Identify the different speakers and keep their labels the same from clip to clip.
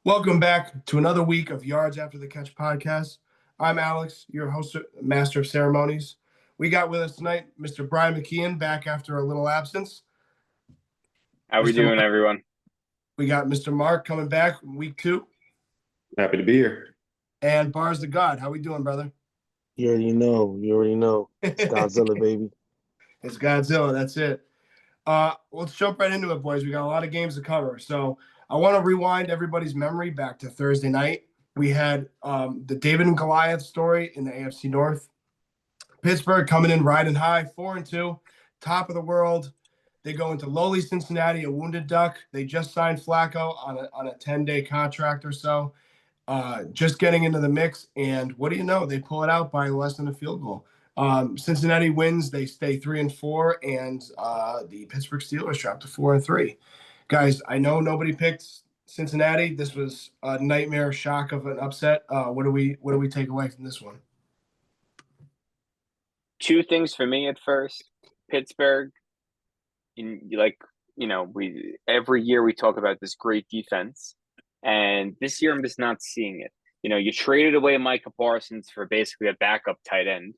Speaker 1: Welcome back to another week of Yards After the Catch podcast. I'm Alex, your host, master of ceremonies. We got with us tonight Mr. Brian McKeon, back after a little absence.
Speaker 2: How we
Speaker 1: Mr.
Speaker 2: doing,
Speaker 1: Mark,
Speaker 2: everyone?
Speaker 1: we got Mr. Mark coming back week 2,
Speaker 3: Happy to be here.
Speaker 1: and Bars the God. How we doing, brother?
Speaker 4: You already know. You already know. It's Godzilla, baby.
Speaker 1: It's Godzilla. That's it. Let's jump right into it, boys. We got a lot of games to cover. So I want to rewind everybody's memory back to Thursday night. We had the David and Goliath story in the AFC North. Pittsburgh coming in riding high, 4-2, top of the world. They go into lowly Cincinnati, a wounded duck. They just signed Flacco on a 10-day contract or so. Just getting into the mix, and what do you know? They pull it out by less than a field goal. Cincinnati wins. They stay 3-4, and the Pittsburgh Steelers drop to 4-3. Guys, I know nobody picked Cincinnati. This was a nightmare shock of an upset. What do we take away from this one?
Speaker 2: Two things for me at first. Pittsburgh, we every year we talk about this great defense, and this year I'm just not seeing it. You traded away Micah Parsons for basically a backup tight end.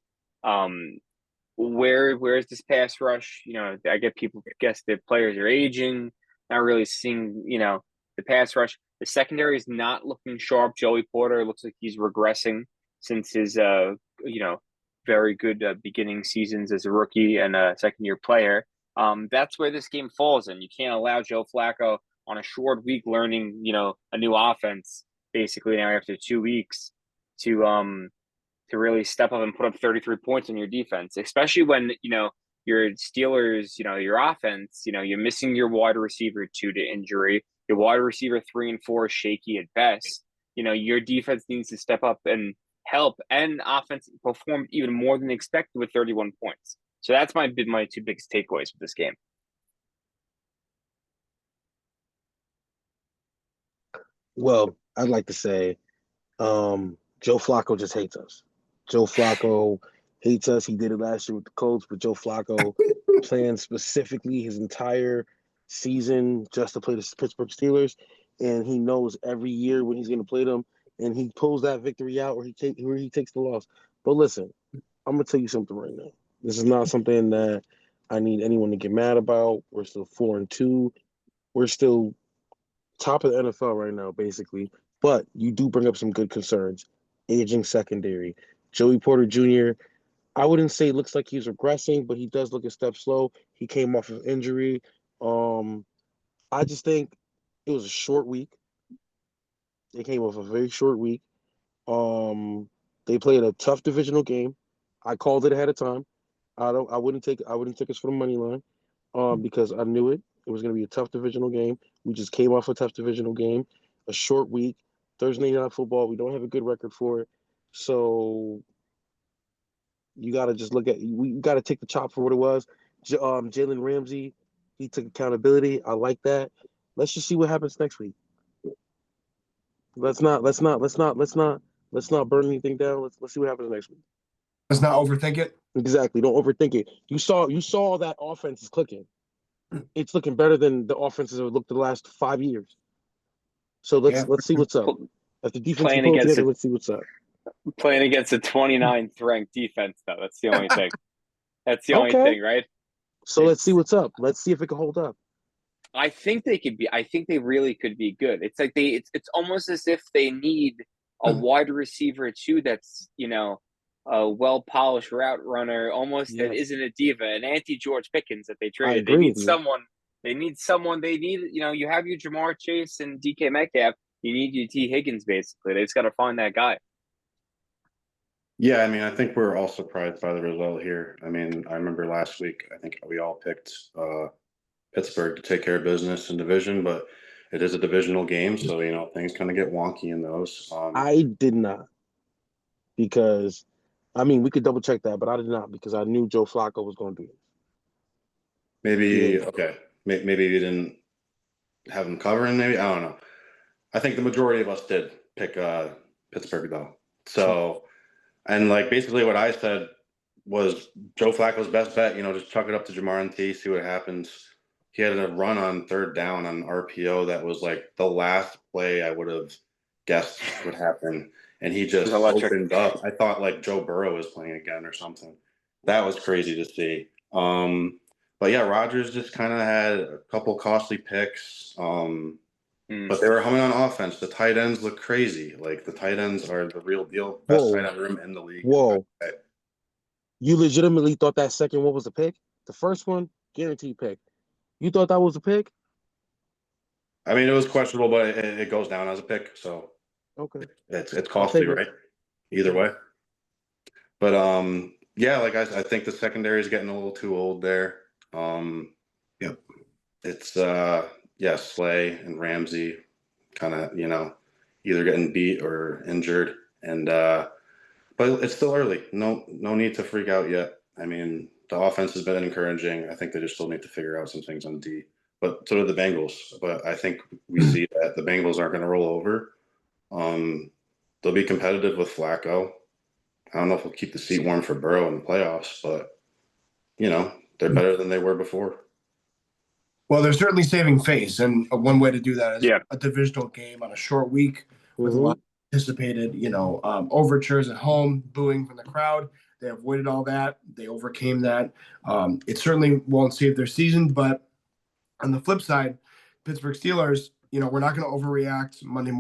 Speaker 2: Where's this pass rush? I get people guess that players are aging, not really seeing, the pass rush. The secondary is not looking sharp. Joey Porter looks like he's regressing since his, very good beginning seasons as a rookie and a second-year player. That's where this game falls in. You can't allow Joe Flacco on a short week learning, a new offense basically now after 2 weeks to really step up and put up 33 points on your defense, especially when, your Steelers, your offense, you're missing your wide receiver 2 to injury. Your wide receiver 3 and 4 is shaky at best. Your defense needs to step up and help, and offense performed even more than expected with 31 points. So that's my two biggest takeaways with this game.
Speaker 4: Well, I'd like to say Joe Flacco just hates us. Joe Flacco hates us. He did it last year with the Colts, but Joe Flacco planned specifically his entire season just to play the Pittsburgh Steelers, and he knows every year when he's going to play them, and he pulls that victory out or he takes the loss. But listen, I'm going to tell you something right now. This is not something that I need anyone to get mad about. We're still 4-2. We're still top of the NFL right now, basically. But you do bring up some good concerns. Aging secondary. Joey Porter Jr., I wouldn't say looks like he's regressing, but he does look a step slow. He came off of injury. I just think it was a short week. They came off a very short week. They played a tough divisional game. I called it ahead of time. I wouldn't take us for the money line, because I knew it. It was going to be a tough divisional game. We just came off a tough divisional game, a short week, Thursday night football. We don't have a good record for it, so you got to just we got to take the chop for what it was. Jalen Ramsey, he took accountability. I like that. Let's just see what happens next week. Let's not burn anything down. Let's see what happens next week.
Speaker 1: Let's not overthink it.
Speaker 4: Exactly. Don't overthink it. You saw that offense is clicking. It's looking better than the offenses have looked the last 5 years. So let's see what's up. As the defense
Speaker 2: Playing
Speaker 4: pull
Speaker 2: against
Speaker 4: together, let's see what's up.
Speaker 2: Playing against a 29th ranked defense, though. That's the only thing. That's the only thing, right?
Speaker 4: So let's see what's up. Let's see if it can hold up.
Speaker 2: I think they really could be good. It's like it's almost as if they need a wide receiver too that's, a well-polished route runner, almost that isn't a diva, an anti-George Pickens that they traded. They need someone. They need, you have your Jamar Chase and DK Metcalf. You need your T. Higgins, basically. They just got to find that guy.
Speaker 3: Yeah, I mean, I think we're all surprised by the result here. I mean, I remember last week, I think we all picked Pittsburgh to take care of business in division, but it is a divisional game, so, things kind of get wonky in those.
Speaker 4: I did not, because, we could double check that, but I did not, because I knew Joe Flacco was going to do it.
Speaker 3: Okay. Maybe you didn't have them covering, maybe? I don't know. I think the majority of us did pick Pittsburgh, though. So, and basically what I said was Joe Flacco's best bet, just chuck it up to Jamar and T, see what happens. he had a run on third down on RPO that was like the last play I would have guessed would happen. And he just
Speaker 2: electric.
Speaker 3: opened up. I thought like Joe Burrow was playing again or something. That was crazy to see. But yeah, Rodgers just kind of had a couple costly picks. But they were humming on offense. The tight ends look crazy. Like the tight ends are the real deal. Best
Speaker 4: Whoa.
Speaker 3: tight end room in the league.
Speaker 4: Whoa. You legitimately thought that second one was a pick? The first one, guaranteed pick. You thought that was a pick?
Speaker 3: I mean, it was questionable, but it goes down as a pick, so
Speaker 4: Okay.
Speaker 3: it's costly, right? Either way. But yeah, like I think the secondary is getting a little too old there.
Speaker 1: Yep.
Speaker 3: It's yeah, Slay and Ramsey kind of, either getting beat or injured, and but it's still early. No need to freak out yet. I mean, the offense has been encouraging. I think they just still need to figure out some things on D. But so do the Bengals. But I think we see that the Bengals aren't going to roll over. They'll be competitive with Flacco. I don't know if we'll keep the seat warm for Burrow in the playoffs, but they're better than they were before.
Speaker 1: Well, they're certainly saving face, and one way to do that is a divisional game on a short week with a lot of anticipated, overtures at home, booing from the crowd. They avoided all that. They overcame that. It certainly won't save their season, but on the flip side, Pittsburgh Steelers, we're not going to overreact Monday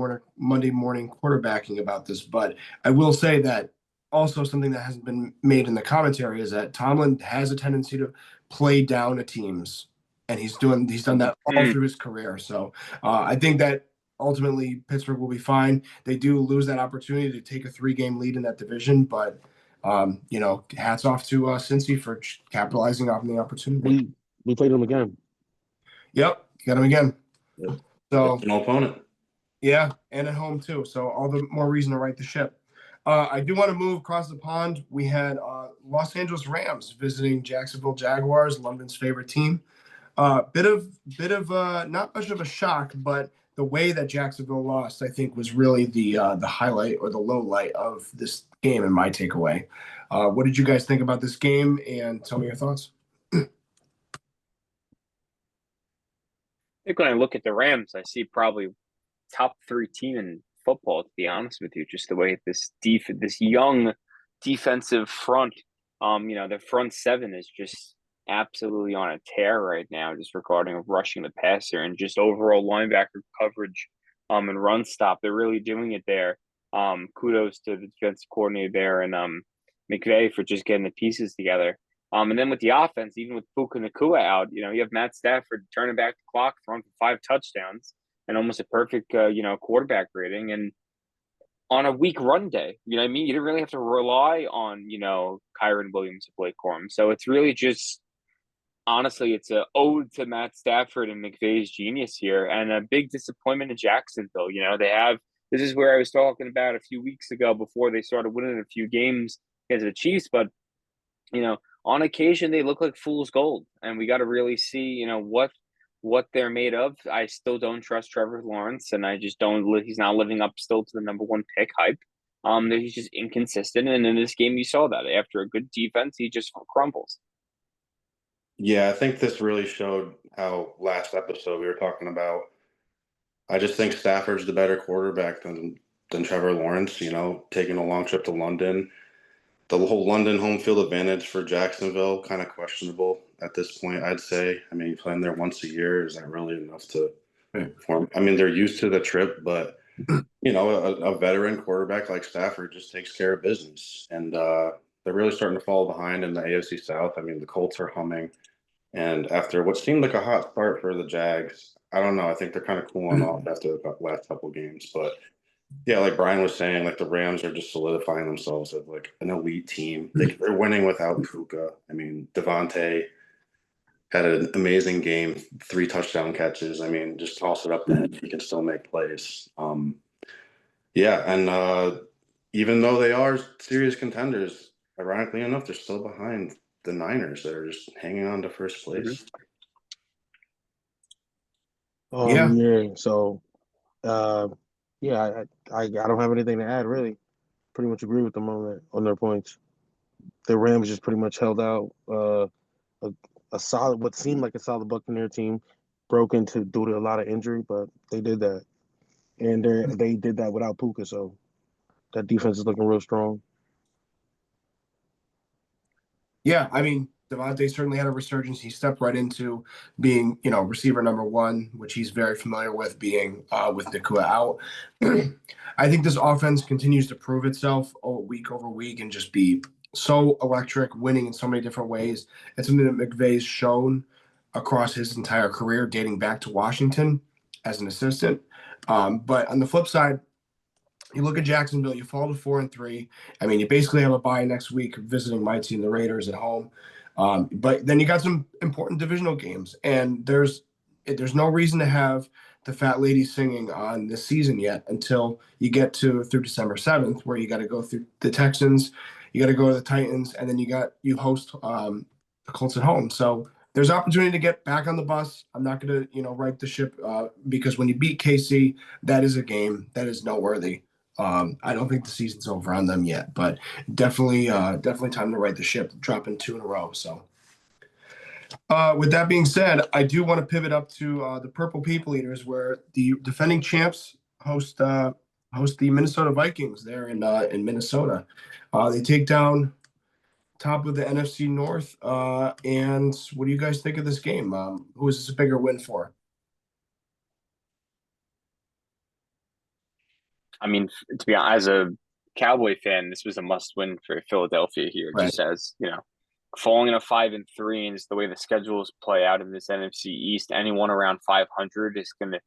Speaker 1: morning quarterbacking about this, but I will say that also something that hasn't been made in the commentary is that Tomlin has a tendency to play down to teams, and he's done that all through his career. So I think that ultimately Pittsburgh will be fine. They do lose that opportunity to take a 3-game lead in that division, but hats off to Cincy for capitalizing on the opportunity.
Speaker 4: We played them again.
Speaker 1: Yep, got him again.
Speaker 3: Yep.
Speaker 1: So
Speaker 3: an opponent.
Speaker 1: Yeah, and at home too. So all the more reason to right the ship. I do want to move across the pond. We had Los Angeles Rams visiting Jacksonville Jaguars, London's favorite team. Bit of not much of a shock, but the way that Jacksonville lost, I think, was really the highlight or the low light of this game and my takeaway. What did you guys think about this game? And tell me your thoughts.
Speaker 2: I think when I look at the Rams, I see probably top 3 team in football, to be honest with you. Just the way this young defensive front, the front 7 is just absolutely on a tear right now, just regarding rushing the passer and just overall linebacker coverage, and run stop. They're really doing it there. Kudos to the defensive coordinator there and McVay for just getting the pieces together. And then with the offense, even with Puka Nacua out, you have Matt Stafford turning back the clock, throwing for 5 touchdowns and almost a perfect, quarterback rating. And on a weak run day, you know what I mean? You didn't really have to rely on, Kyren Williams to Blake Corum. So it's really just, honestly, it's an ode to Matt Stafford and McVay's genius here, and a big disappointment in Jacksonville. This is where I was talking about a few weeks ago before they started winning a few games against the Chiefs, but, on occasion they look like fool's gold, and we got to really see, what they're made of. I still don't trust Trevor Lawrence, and I just don't. He's not living up still to the number 1 pick hype. He's just inconsistent, and in this game you saw that after a good defense, he just crumbles.
Speaker 3: Yeah, I think this really showed how last episode we were talking about. I just think Stafford's the better quarterback than Trevor Lawrence. Taking a long trip to London. The whole London home field advantage for Jacksonville, kind of questionable at this point, I'd say. I mean, playing there once a year, is that really enough to form? I mean, they're used to the trip, but, a veteran quarterback like Stafford just takes care of business. And they're really starting to fall behind in the AFC South. I mean, the Colts are humming. And after what seemed like a hot start for the Jags, I don't know. I think they're kind of cooling off after the last couple of games. But yeah, like Brian was saying, like the Rams are just solidifying themselves as like an elite team. They're winning without Puka. I mean, Devontae had an amazing game, 3 touchdown catches. I mean, just toss it up there, he can still make plays. Yeah, and even though they are serious contenders, ironically enough, they're still behind the Niners that are just hanging on to first place.
Speaker 4: Yeah. So, yeah, I don't have anything to add, really. Pretty much agree with them on their points. The Rams just pretty much held out a what seemed like a solid Buccaneer team broke into due to a lot of injury, but they did that. And they did that without Puka, so that defense is looking real strong.
Speaker 1: Yeah, I mean, Devontae certainly had a resurgence. He stepped right into being, receiver number one, which he's very familiar with, being with Nakua out. I think this offense continues to prove itself week over week and just be so electric, winning in so many different ways. It's something that McVay's shown across his entire career, dating back to Washington as an assistant. But on the flip side, you look at Jacksonville, you fall to 4-3. I mean, you basically have a bye next week visiting my team, the Raiders, at home. But then you got some important divisional games, and there's no reason to have the fat lady singing on this season yet until you get through December 7th, where you got to go through the Texans, you got to go to the Titans, and then you host the Colts at home. So there's opportunity to get back on the bus. I'm not going to right the ship because when you beat KC, that is a game that is noteworthy. I don't think the season's over on them yet, but definitely time to right the ship, dropping 2 in a row. So, with that being said, I do want to pivot up to the Purple People Eaters, where the defending champs host the Minnesota Vikings there in Minnesota. They take down top of the NFC North. And what do you guys think of this game? Who is this a bigger win for?
Speaker 2: I mean, to be honest, as a Cowboy fan, this was a must-win for Philadelphia here.
Speaker 1: Right.
Speaker 2: Just as falling in a 5-3, and just the way the schedules play out in this NFC East, anyone around 500 is going to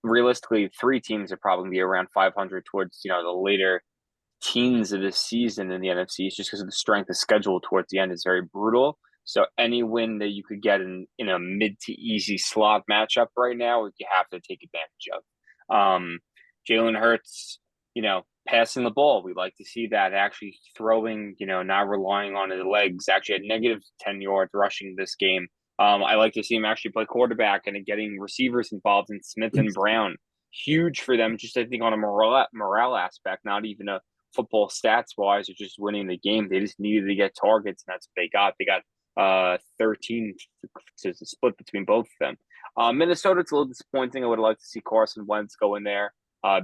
Speaker 2: realistically 3 teams are probably be around 500 towards the later teens of this season in the NFC East, just because of the strength of schedule towards the end is very brutal. So any win that you could get in a mid to easy slot matchup right now, you have to take advantage of. Jalen Hurts, passing the ball. We like to see that, actually throwing, not relying on his legs. Actually had negative 10 yards rushing this game. I like to see him actually play quarterback and getting receivers involved in Smith and Brown. Huge for them, just I think on a morale aspect, not even a football stats wise, or just winning the game. They just needed to get targets, and that's what they got. They got 13 to split between both of them. Minnesota, it's a little disappointing. I would like to see Carson Wentz go in there.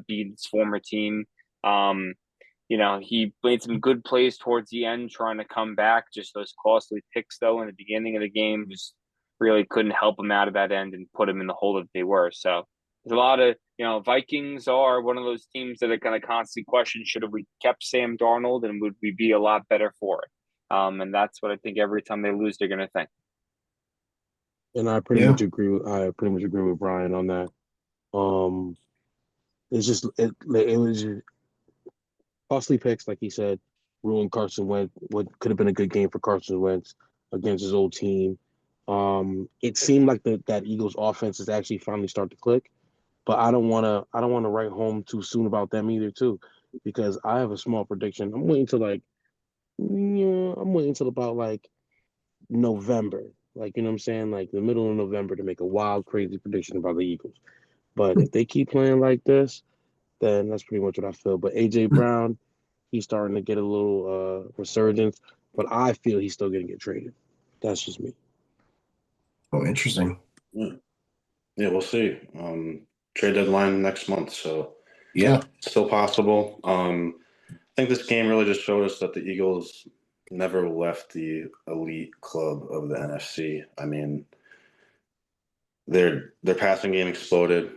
Speaker 2: Beat his former team. He made some good plays towards the end, trying to come back. Just those costly picks, though, in the beginning of the game, just really couldn't help him out of that end and put him in the hole that they were. So there's a lot of, Vikings are one of those teams that are going to constantly question, should have we kept Sam Darnold and would we be a lot better for it? And that's what I think every time they lose, they're going to think.
Speaker 4: And I pretty much agree with Brian on that. It's just it was just costly picks, like he said, ruined Carson Wentz. What could have been a good game for Carson Wentz against his old team. It seemed like that Eagles offense is actually finally starting to click, but I don't want to write home too soon about them either, too, because I have a small prediction. I'm waiting till about like November, like what I'm saying, like the middle of November, to make a wild, crazy prediction about the Eagles. But if they keep playing like this, then that's pretty much what I feel. But A.J. Brown, he's starting to get a little resurgence, but I feel he's still going to get traded. That's just me.
Speaker 1: Oh, interesting.
Speaker 3: Yeah, we'll see. Trade deadline next month, so
Speaker 1: yeah,
Speaker 3: still possible. I think this game really just showed us that the Eagles never left the elite club of the NFC. I mean, their passing game exploded.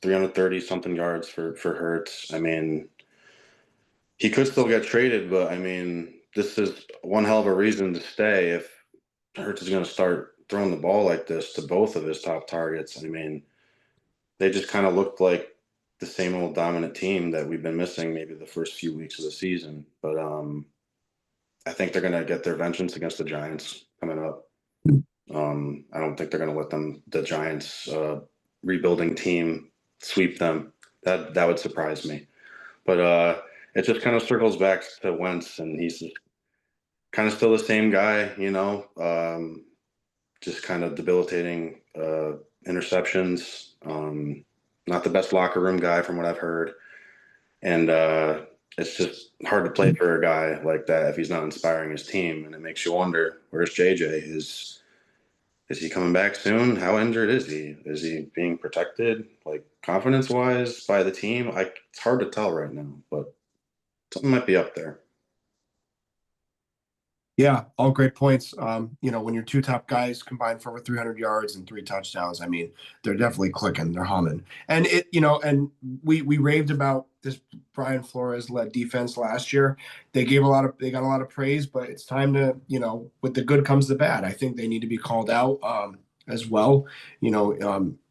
Speaker 3: 330 something yards for Hurts. I mean, he could still get traded, but I mean, this is one hell of a reason to stay if Hurts is going to start throwing the ball like this to both of his top targets. I mean, they just kind of looked like the same old dominant team that we've been missing maybe the first few weeks of the season. But I think they're going to get their vengeance against the Giants coming up. I don't think they're going to let the Giants rebuilding team sweep them. That would surprise me. But it just kind of circles back to Wentz, and he's kind of still the same guy, just kind of debilitating interceptions. Not the best locker room guy from what I've heard. And it's just hard to play for a guy like that if he's not inspiring his team. And it makes you wonder, where's JJ? Is he coming back soon? How injured is he? Is he being protected, like confidence wise, by the team? It's hard to tell right now, but something might be up there.
Speaker 1: Yeah, all great points. When your two top guys combine for over 300 yards and 3 touchdowns, I mean, they're definitely clicking, they're humming. And and we raved about this Brian Flores led defense last year. They got a lot of praise, but it's time to, with the good comes the bad. I think they need to be called out as well.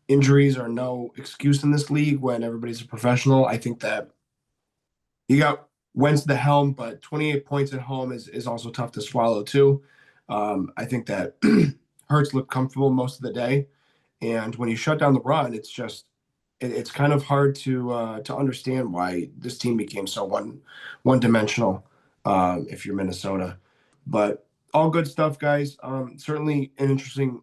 Speaker 1: Injuries are no excuse in this league when everybody's a professional. I think that you got Wentz the helm, but 28 points at home is also tough to swallow too. I think that Hurts looked comfortable most of the day, and when you shut down the run, it's kind of hard to understand why this team became so one dimensional. If you're Minnesota, but all good stuff, guys. Certainly an interesting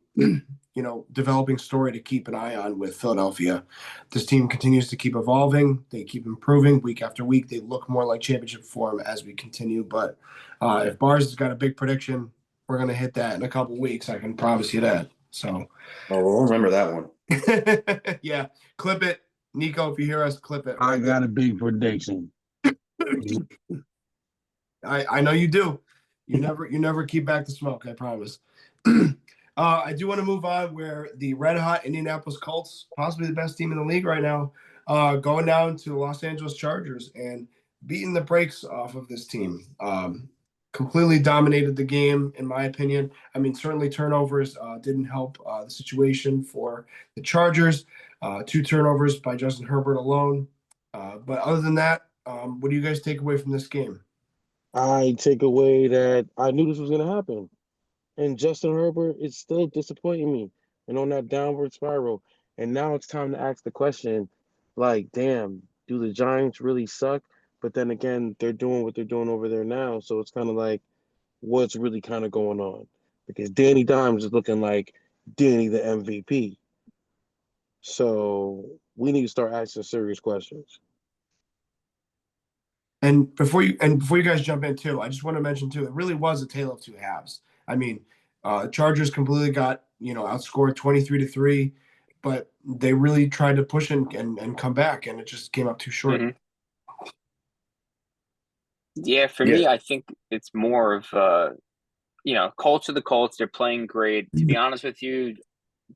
Speaker 1: developing story to keep an eye on with Philadelphia. This team continues to keep evolving. They keep improving week after week. They look more like championship form as we continue. But if Bars has got a big prediction, we're going to hit that in a couple weeks. I can promise you that. So,
Speaker 3: Oh, we'll remember that one.
Speaker 1: yeah, clip it. Nico, if you hear us, clip it.
Speaker 4: I got a big prediction.
Speaker 1: I know you do. You never keep back the smoke, I promise. I do want to move on where the red hot Indianapolis Colts, possibly the best team in the league right now, going down to the Los Angeles Chargers and beating the brakes off of this team. Completely dominated the game, in my opinion. I mean, certainly turnovers didn't help the situation for the Chargers. 2 turnovers by Justin Herbert alone. But other than that, what do you guys take away from this game?
Speaker 4: I take away that I knew this was going to happen. And Justin Herbert is still disappointing me and on that downward spiral. And now it's time to ask the question, like, damn, do the Giants really suck? But then again, they're doing what they're doing over there now. So it's kind of like, what's really kind of going on? Because Danny Dimes is looking like Danny the MVP. So we need to start asking serious questions.
Speaker 1: And before you guys jump in too, I just want to mention too, it really was a tale of two halves. I mean, Chargers completely got outscored 23-3, but they really tried to push and come back, and it just came up too short.
Speaker 2: Mhm. Yeah, for
Speaker 3: Yeah.
Speaker 2: me, I think it's more of Colts are the Colts. They're playing great. To be honest with you,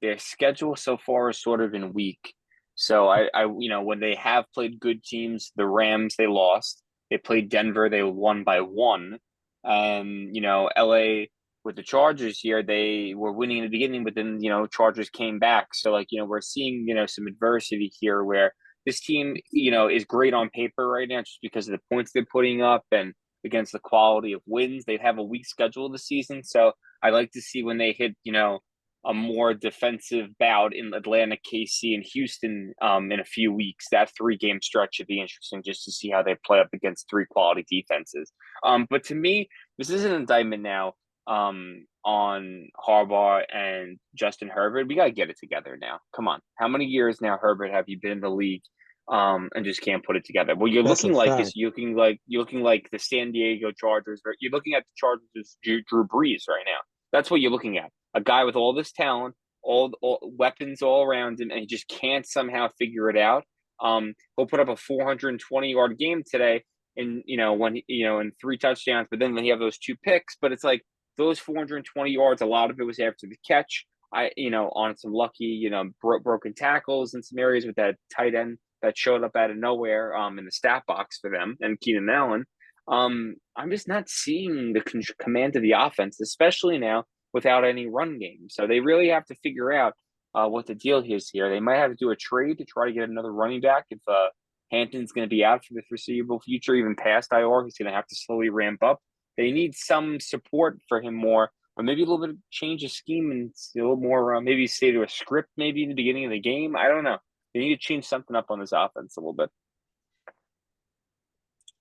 Speaker 2: their schedule so far is sort of in weak. So when they have played good teams, the Rams they lost. They played Denver, they won by 1. And LA with the Chargers here, they were winning in the beginning, but then Chargers came back. So we're seeing some adversity here where this team is great on paper right now just because of the points they're putting up and against the quality of wins. They have a weak schedule this season, so I like to see when they hit a more defensive bout in Atlanta, KC, and Houston in a few weeks. That 3-game stretch should be interesting just to see how they play up against 3 quality defenses. But to me, this is an indictment now on Harbaugh and Justin Herbert. We got to get it together now. Come on. How many years now, Herbert, have you been in the league and just can't put it together? What you're
Speaker 4: That's
Speaker 2: looking
Speaker 4: a
Speaker 2: like
Speaker 4: fact.
Speaker 2: is you're looking like the San Diego Chargers. You're looking at the Chargers as Drew Brees right now. That's what you're looking at. A guy with all this talent, all weapons all around him, and he just can't somehow figure it out. He'll put up a 420-yard game today, in in 3 touchdowns, but then he have those 2 picks. But it's like those 420 yards, a lot of it was after the catch. On some lucky, broken tackles in some areas with that tight end that showed up out of nowhere in the stat box for them and Keenan Allen. I'm just not seeing the command of the offense, especially now without any run game. So they really have to figure out what the deal is here. They might have to do a trade to try to get another running back if Hampton's going to be out for the foreseeable future, even past IR. He's going to have to slowly ramp up. They need some support for him more, or maybe a little bit of change of scheme and a little more, maybe stay to a script maybe in the beginning of the game. I don't know. They need to change something up on this offense a little bit.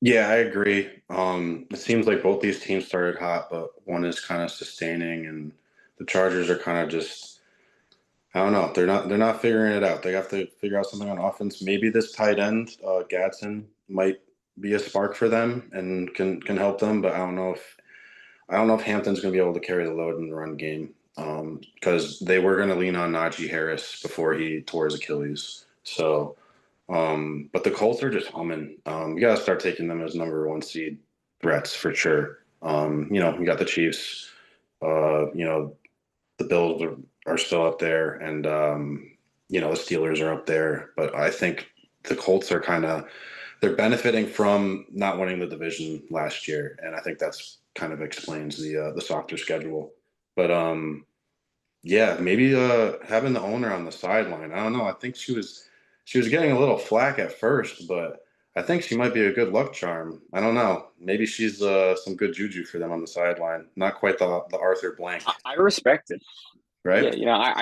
Speaker 3: Yeah, I agree. It seems like both these teams started hot, but one is kind of sustaining, and the Chargers are kind of just, I don't know. They're not figuring it out. They have to figure out something on offense. Maybe this tight end, Gadsden, might be a spark for them and can help them, but I don't know if Hampton's going to be able to carry the load in the run game. because they were going to lean on Najee Harris before he tore his Achilles. So, but the Colts are just humming. You got to start taking them as number one seed threats for sure. You got the Chiefs. The Bills are still up there, and the Steelers are up there. But I think the Colts are they're benefiting from not winning the division last year, and I think that's kind of explains the softer schedule. But yeah, maybe having the owner on the sideline. I don't know. I think she was getting a little flack at first, but I think she might be a good luck charm. I don't know. Maybe she's some good juju for them on the sideline. Not quite the Arthur Blank,
Speaker 2: I respect it. Yeah,
Speaker 3: right?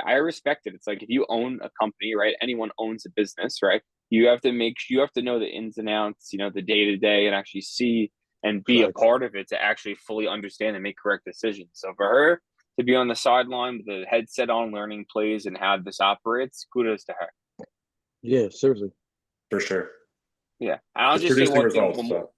Speaker 2: I respect it. It's like if you own a company, right? Anyone owns a business, right? You have to know the ins and outs, the day to day, and actually see and be a
Speaker 4: Correct.
Speaker 2: part of it to actually fully understand and make correct decisions. So for her to be on the sideline with the headset on, learning plays and how this operates, kudos to her.
Speaker 4: Yeah, seriously,
Speaker 3: For sure.
Speaker 2: Yeah, and I'll
Speaker 3: It's
Speaker 2: just say
Speaker 3: producing
Speaker 2: one thing.
Speaker 3: results. So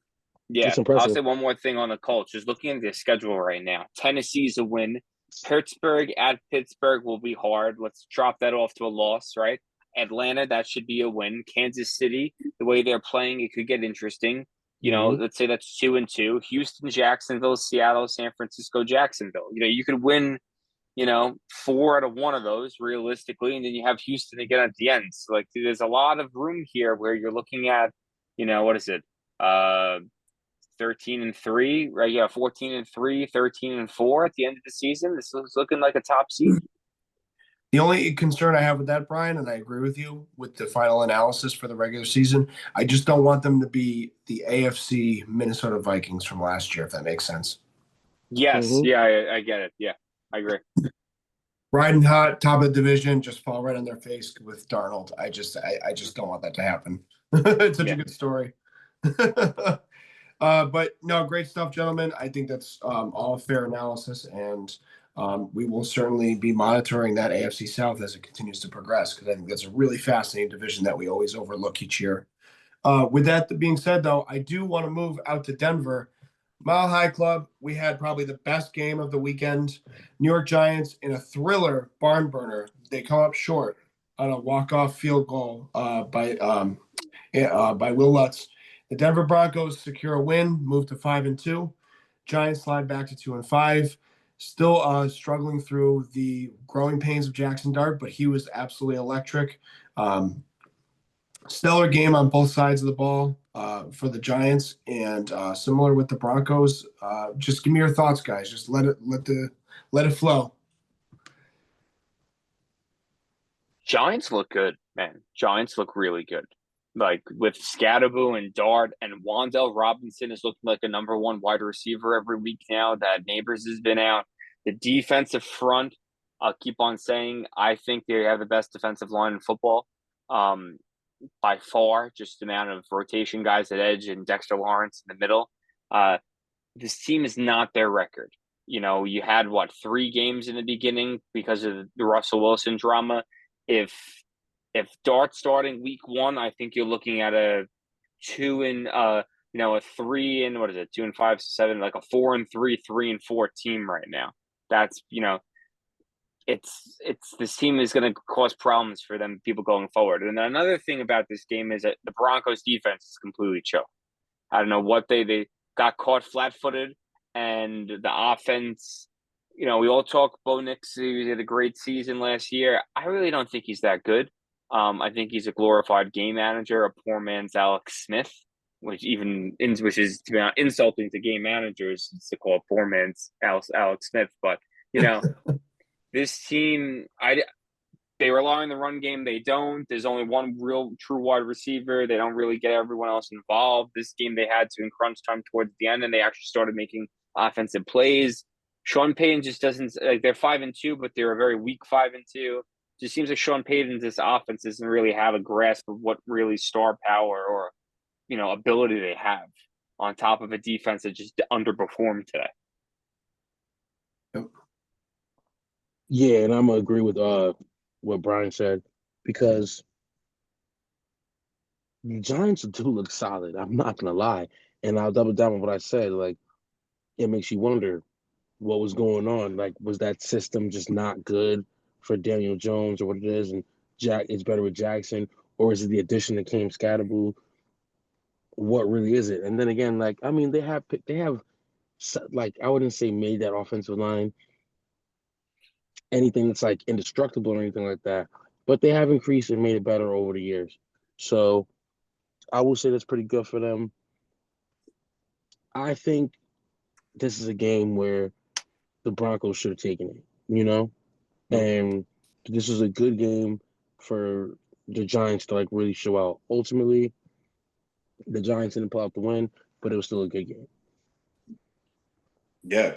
Speaker 2: Yeah,
Speaker 4: it's
Speaker 2: I'll
Speaker 4: impressive.
Speaker 2: say one more thing on the Colts. Just looking at the schedule right now, Tennessee's a win. Pittsburgh at Pittsburgh will be hard. Let's drop that off to a loss, right? Atlanta, that should be a win. Kansas City, the way they're playing, it could get interesting.
Speaker 4: Hmm.
Speaker 2: Let's say that's 2-2. Houston, Jacksonville, Seattle, San Francisco, Jacksonville. You could win, four out of one of those realistically, and then you have Houston again at the end. So, like, there's a lot of room here where you're looking at, what is it? 13-3, right? Yeah, 14-3, 13-4 at the end of the season. This is looking like a top seed.
Speaker 1: The only concern I have with that, Brian, and I agree with you with the final analysis for the regular season, I just don't want them to be the AFC Minnesota Vikings from last year, if that makes sense.
Speaker 2: Yes,
Speaker 4: Hmm.
Speaker 2: yeah, I get it. Yeah, I agree.
Speaker 1: Riding hot, top of the division, just fall right on their face with Darnold. I just don't want that to happen. It's such a
Speaker 2: Yeah.
Speaker 1: good story. But no, great stuff, gentlemen. I think that's all fair analysis, and we will certainly be monitoring that AFC South as it continues to progress because I think that's a really fascinating division that we always overlook each year. With that being said, though, I do want to move out to Denver. Mile High Club, we had probably the best game of the weekend. New York Giants in a thriller barn burner. They come up short on a walk-off field goal by Will Lutz. The Denver Broncos secure a win, move to 5-2. Giants slide back to 2-5. Still struggling through the growing pains of Jackson Dart, but he was absolutely electric. Stellar game on both sides of the ball for the Giants, and similar with the Broncos. Just give me your thoughts, guys. Just let it flow.
Speaker 2: Giants look good, man. Giants look really good. Like with Scatterboo and Dart and Wandell Robinson is looking like a number one wide receiver every week now. That Neighbors has been out. The defensive front, I'll keep on saying, I think they have the best defensive line in football. By far, just the amount of rotation guys at edge and Dexter Lawrence in the middle. This team is not their record. You had 3 games in the beginning because of the Russell Wilson drama. If Dart starting week 1, I think you're looking at a 3 and what is it, 2-5, 7, like a 4-3, 3-4 team right now. That's it's this team is going to cause problems for them people going forward. And then another thing about this game is that the Broncos defense is completely chill. I don't know what they got caught flat-footed, and the offense. We all talk Bo Nix. He had a great season last year. I really don't think he's that good. I think he's a glorified game manager, a poor man's Alex Smith, which is to be honest, insulting to game managers to call a poor man's Alex Smith. But this team, they rely on the run game. They don't. There's only one real true wide receiver. They don't really get everyone else involved. This game they had to in crunch time towards the end, and they actually started making offensive plays. Sean Payton just doesn't like. They're 5-2, but they're a very weak 5-2. Just seems like Sean Payton's this offense doesn't really have a grasp of what really star power or ability they have on top of a defense that just underperformed today.
Speaker 4: Yeah, and I'm gonna agree with what Brian said because the Giants do look solid. I'm not gonna lie, and I'll double down on what I said. Like, it makes you wonder what was going on. Like, was that system just not good for Daniel Jones or what it is? And Jack is better with Jackson, or is it the addition of Cam Scatterbull? What really is it? And then again, like, I mean, they have like, I wouldn't say made that offensive line anything that's like indestructible or anything like that, but they have increased and made it better over the years. So I will say that's pretty good for them. I think this is a game where the Broncos should have taken it, you know? And this is a good game for the Giants to like really show out. Ultimately, the Giants didn't pull out the win, but it was still a good game.
Speaker 3: Yeah,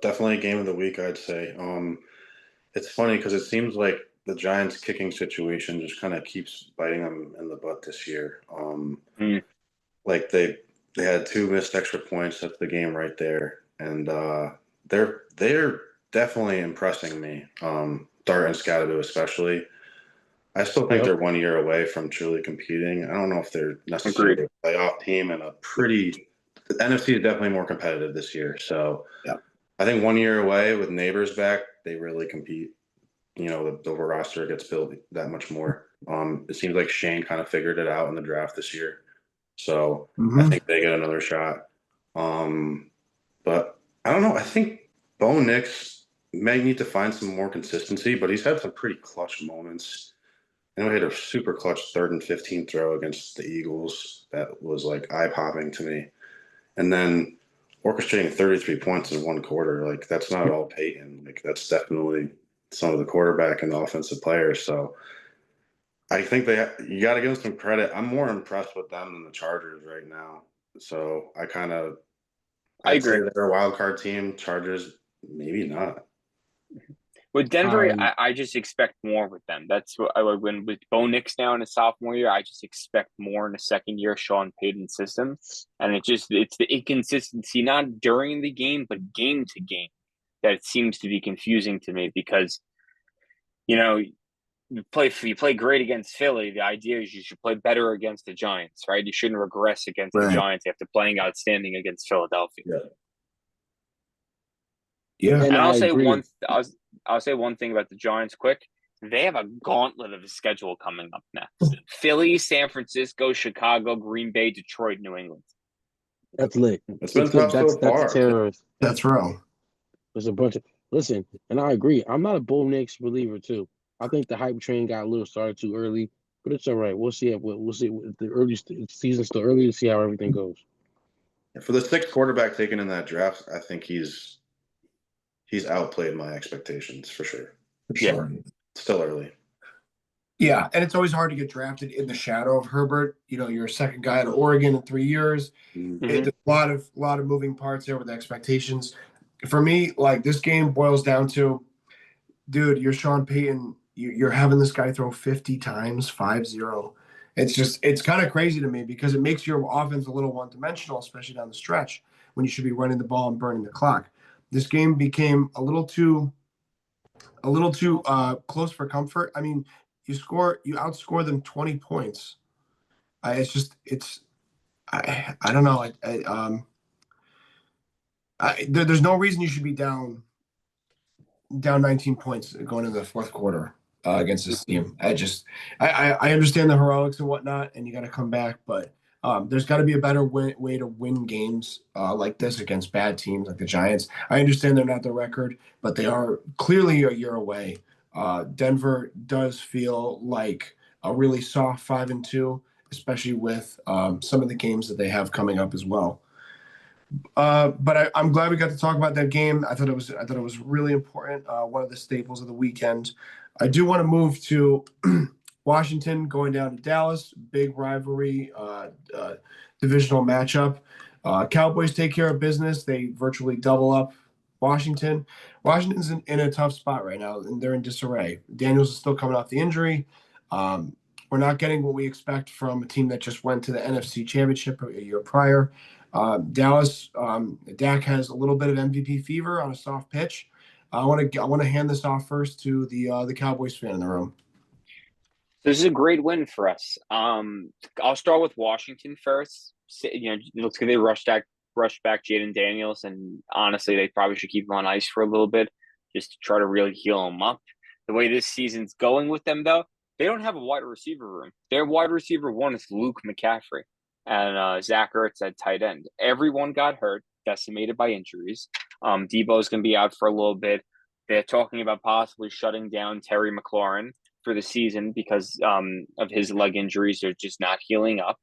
Speaker 3: definitely game of the week, I'd say. It's funny because it seems like the Giants' kicking situation just kind of keeps biting them in the butt this year. Like they had 2 missed extra points. That's the game right there, and they're definitely impressing me. Dart and Scatterbo especially. I still think they're 1 year away from truly competing. I don't know if they're necessarily a playoff team and the NFC is definitely more competitive this year. So
Speaker 1: yeah.
Speaker 3: I think 1 year away with Neighbors back, they really compete. You know, the roster gets built that much more. It seems like Shane kind of figured it out in the draft this year. So I think they get another shot. But I don't know. I think Bo Nix may need to find some more consistency, but he's had some pretty clutch moments. I know he had a super clutch 3rd and 15 throw against the Eagles that was like eye-popping to me. And then orchestrating 33 points in 1 quarter, like that's not all Peyton. Like that's definitely some of the quarterback and the offensive players. So I think you got to give them some credit. I'm more impressed with them than the Chargers right now. So I'd say they're a wild card team. Chargers, maybe not.
Speaker 2: With Denver, I just expect more with them. That's what when with Bo Nix now in his sophomore year, I just expect more in the second year Sean Payton system. And it's the inconsistency, not during the game, but game to game, that it seems to be confusing to me because, you know, you play great against Philly. The idea is you should play better against the Giants, right? You shouldn't regress against the Giants after playing outstanding against Philadelphia.
Speaker 1: Yeah.
Speaker 2: And I'll say one thing about the Giants quick. They have a gauntlet of a schedule coming up next. Philly, San Francisco, Chicago, Green Bay, Detroit, New England.
Speaker 4: That's lit.
Speaker 3: It's been tough so far.
Speaker 4: That's terrorist.
Speaker 1: That's real.
Speaker 4: There's a bunch of listen, and I agree. I'm not a Bo Nix believer too. I think the hype train got a little started too early, but it's all right. We'll see. We'll see. The early season's still early to see how everything goes.
Speaker 3: For the 6th quarterback taken in that draft, I think he's outplayed my expectations for sure.
Speaker 1: Sure.
Speaker 3: Still early.
Speaker 1: Yeah, and it's always hard to get drafted in the shadow of Herbert. You know, you're a second guy at Oregon in 3 years. There's a lot of moving parts there with expectations. For me, like this game boils down to, dude, you're Sean Payton. You're having this guy throw 50 times, 5-0. It's kind of crazy to me because it makes your offense a little one-dimensional, especially down the stretch when you should be running the ball and burning the clock. This game became a little too close for comfort. I mean, you outscore them 20 points. I don't know. There's no reason you should be down 19 points going into the 4th quarter against this team. I understand the heroics and whatnot, and you got to come back, but there's got to be a better way to win games like this against bad teams like the Giants. I understand they're not the record, but they are clearly a year away. Denver does feel like a really soft 5-2, especially with some of the games that they have coming up as well. But I'm glad we got to talk about that game. I thought it was really important. One of the staples of the weekend. I do want to move to Washington going down to Dallas. Big rivalry, divisional matchup. Cowboys take care of business. They virtually double up Washington. Washington's in a tough spot right now, and they're in disarray. Daniels is still coming off the injury. We're not getting what we expect from a team that just went to the NFC Championship a year prior. Dallas, Dak has a little bit of MVP fever on a soft pitch. I want to hand this off first to the Cowboys fan in the room.
Speaker 2: This is a great win for us. I'll start with Washington first. You know, it looks like they rushed rush back Jaden Daniels, and honestly, they probably should keep him on ice for a little bit just to try to really heal him up. The way this season's going with them, though, they don't have a wide receiver room. Their wide receiver one is Luke McCaffrey and Zach Ertz at tight end. Everyone got hurt, decimated by injuries. Debo's going to be out for a little bit. They're talking about possibly shutting down Terry McLaurin for the season because of his leg injuries. They're just not healing up.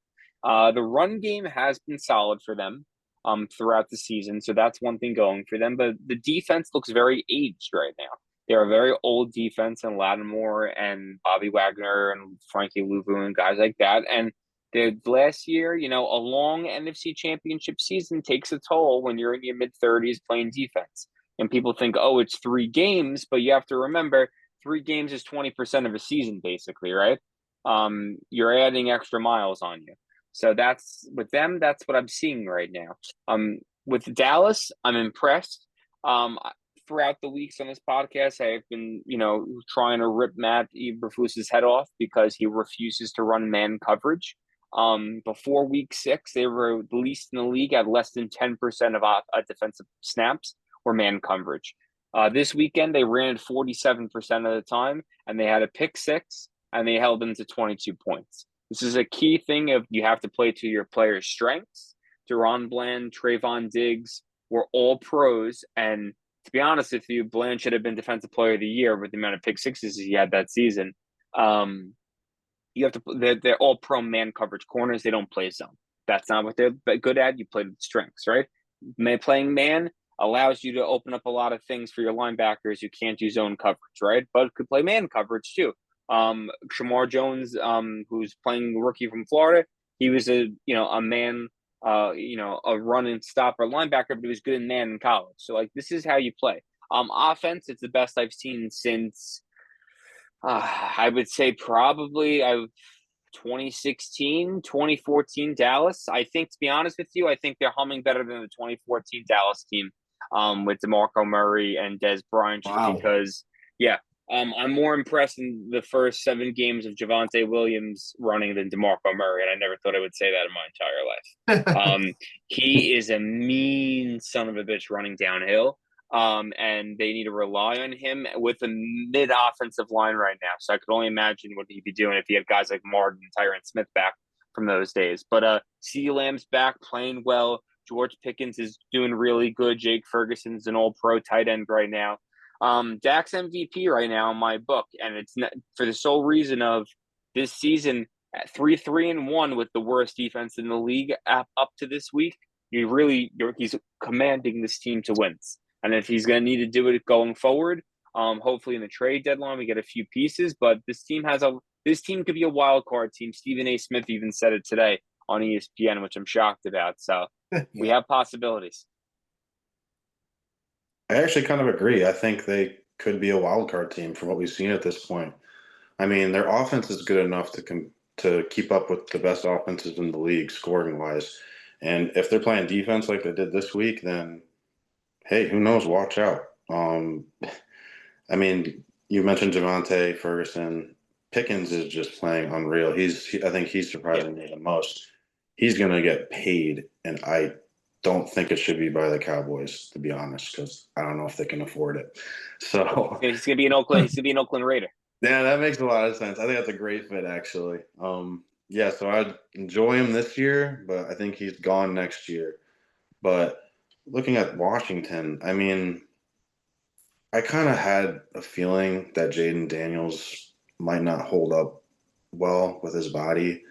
Speaker 2: The run game has been solid for them throughout the season, so that's one thing going for them. But the defense looks very aged right now. They're a very old defense, and Lattimore and Bobby Wagner and Frankie Louvu and guys like that. And the last year, a long NFC Championship season takes a toll when you're in your mid-30s playing defense. And people think, oh, it's 3 games, but you have to remember 3 games is 20% of a season, basically, right? You're adding extra miles on you. So that's with them. That's what I'm seeing right now. With Dallas, I'm impressed. Throughout the weeks on this podcast, I've been, trying to rip Matt Eberflus's head off because he refuses to run man coverage. Before week 6, they were the least in the league at less than 10% of defensive snaps or man coverage. This weekend, they ran it 47% of the time, and they had a pick 6, and they held them to 22 points. This is a key thing of you have to play to your players' strengths. Deron Bland, Trayvon Diggs were all pros, and to be honest with you, Bland should have been Defensive Player of the Year with the amount of pick 6s he had that season. You have to. They're all pro man coverage corners. They don't play zone. That's not what they're good at. You play with strengths, right? Playing man allows you to open up a lot of things for your linebackers who can't do zone coverage, right? But could play man coverage too. Shamar Jones, who's playing rookie from Florida, he was a man, a run and stopper linebacker, but he was good in man in college. So this is how you play. Offense, it's the best I've seen since I would say probably 2016, 2014 Dallas. I think, to be honest with you, I think they're humming better than the 2014 Dallas team with DeMarco Murray and Dez Bryant because, I'm more impressed in the first 7 games of Javonte Williams running than DeMarco Murray, and I never thought I would say that in my entire life. He is a mean son of a bitch running downhill. And they need to rely on him with a mid-offensive line right now. So I could only imagine what he'd be doing if he had guys like Martin and Tyron Smith back from those days. But CeeDee Lamb's back playing well. George Pickens is doing really good. Jake Ferguson's an all-pro tight end right now. Dak's MVP right now in my book, and it's not, for the sole reason of this season at 3-1 with the worst defense in the league up to this week. He's commanding this team to wins. And if he's going to need to do it going forward, hopefully in the trade deadline we get a few pieces. But this team could be a wild card team. Stephen A. Smith even said it today on ESPN, which I'm shocked about. So we have possibilities.
Speaker 3: I actually kind of agree. I think they could be a wild card team from what we've seen at this point. I mean, their offense is good enough to keep up with the best offenses in the league scoring wise. And if they're playing defense like they did this week, then hey, who knows? Watch out. I mean, you mentioned Javonte Ferguson. Pickens is just playing unreal. I think he's surprising me the most. He's going to get paid, and I don't think it should be by the Cowboys, to be honest, because I don't know if they can afford it. So
Speaker 2: he's going to be an Oakland Raider.
Speaker 3: Yeah, that makes a lot of sense. I think that's a great fit, actually. So I'd enjoy him this year, but I think he's gone next year. But looking at Washington, I mean, I kind of had a feeling that Jaden Daniels might not hold up well with his body.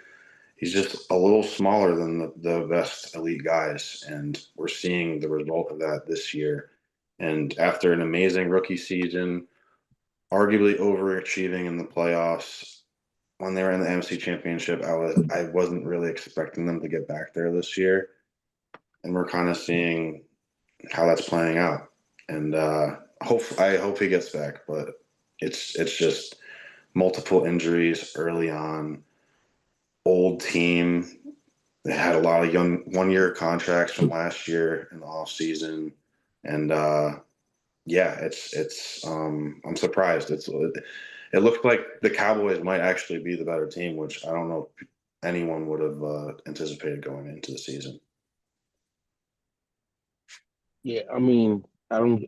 Speaker 3: He's just a little smaller than the best elite guys, and we're seeing the result of that this year. And after an amazing rookie season, arguably overachieving in the playoffs, when they were in the NFC Championship, I wasn't really expecting them to get back there this year. And we're kind of seeing how that's playing out. And I hope he gets back, but it's just multiple injuries early on. Old team. They had a lot of young 1-year contracts from last year in the off season. And it's I'm surprised. It looked like the Cowboys might actually be the better team, which I don't know if anyone would have anticipated going into the season.
Speaker 4: Yeah, I mean, I don't.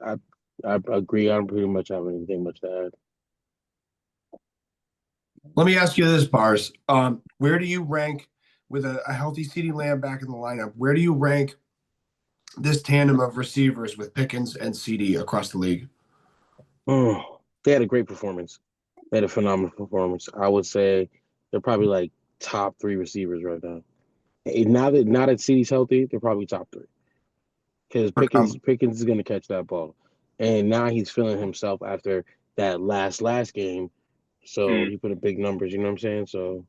Speaker 4: I agree. I don't pretty much have anything much to add.
Speaker 1: Let me ask you this, Bars. Where do you rank with a healthy CeeDee Lamb back in the lineup? Where do you rank this tandem of receivers with Pickens and CD across the league?
Speaker 4: Oh, they had a great performance. They had a phenomenal performance. I would say they're probably like top three receivers right now. Now that CD's healthy, they're probably top three because Pickens is going to catch that ball, and now he's feeling himself after that last game. So
Speaker 2: Mm.
Speaker 4: he put up big numbers. You know what I'm saying? So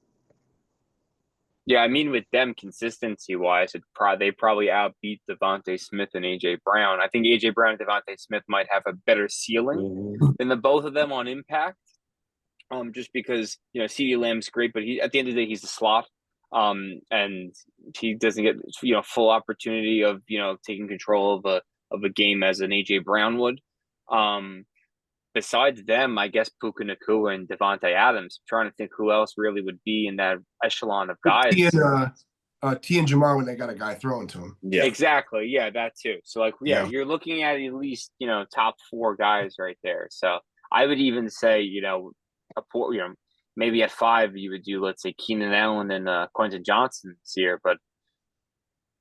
Speaker 2: Yeah, I mean, with them consistency wise, they probably outbeat Devontae Smith and AJ Brown. I think AJ Brown and Devontae Smith might have a better ceiling
Speaker 4: mhm.
Speaker 2: than the both of them on impact. Just because CeeDee Lamb's great, but he at the end of the day he's a slot, and he doesn't get full opportunity of taking control of a game as an AJ Brown would. Um, Besides them, I guess Puka Nakua and Devontae Adams. I'm trying to think who else really would be in that echelon of
Speaker 1: T
Speaker 2: guys.
Speaker 1: and T and Jamar when they got a guy throwing to him.
Speaker 3: Yeah.
Speaker 2: Exactly, yeah, that too. So
Speaker 1: Yeah.
Speaker 2: you're looking at least top four guys right there. So I would even say a four, maybe at five you would do, let's say, Keenan Allen and Quentin Johnson this year, but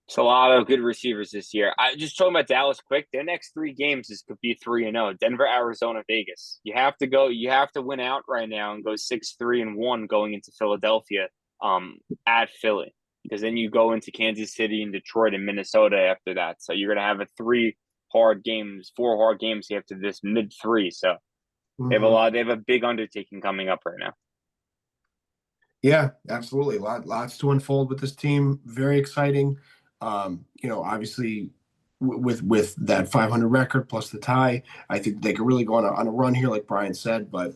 Speaker 2: it's a lot of good receivers this year. I just talking about Dallas quick. Their next three games could be 3-0. Denver, Arizona, Vegas. You have to go. You have to win out right now and go 6-3-1 going into Philadelphia, at Philly, because then you go into Kansas City and Detroit and Minnesota after that. So you're gonna have four hard games after this mid three. So they have a
Speaker 1: Mhm.
Speaker 2: lot. They have a big undertaking coming up right now.
Speaker 1: Yeah, absolutely. Lots to unfold with this team. Very exciting. Obviously, with that 500 record plus the tie, I think they could really go on a run here, like Brian said. But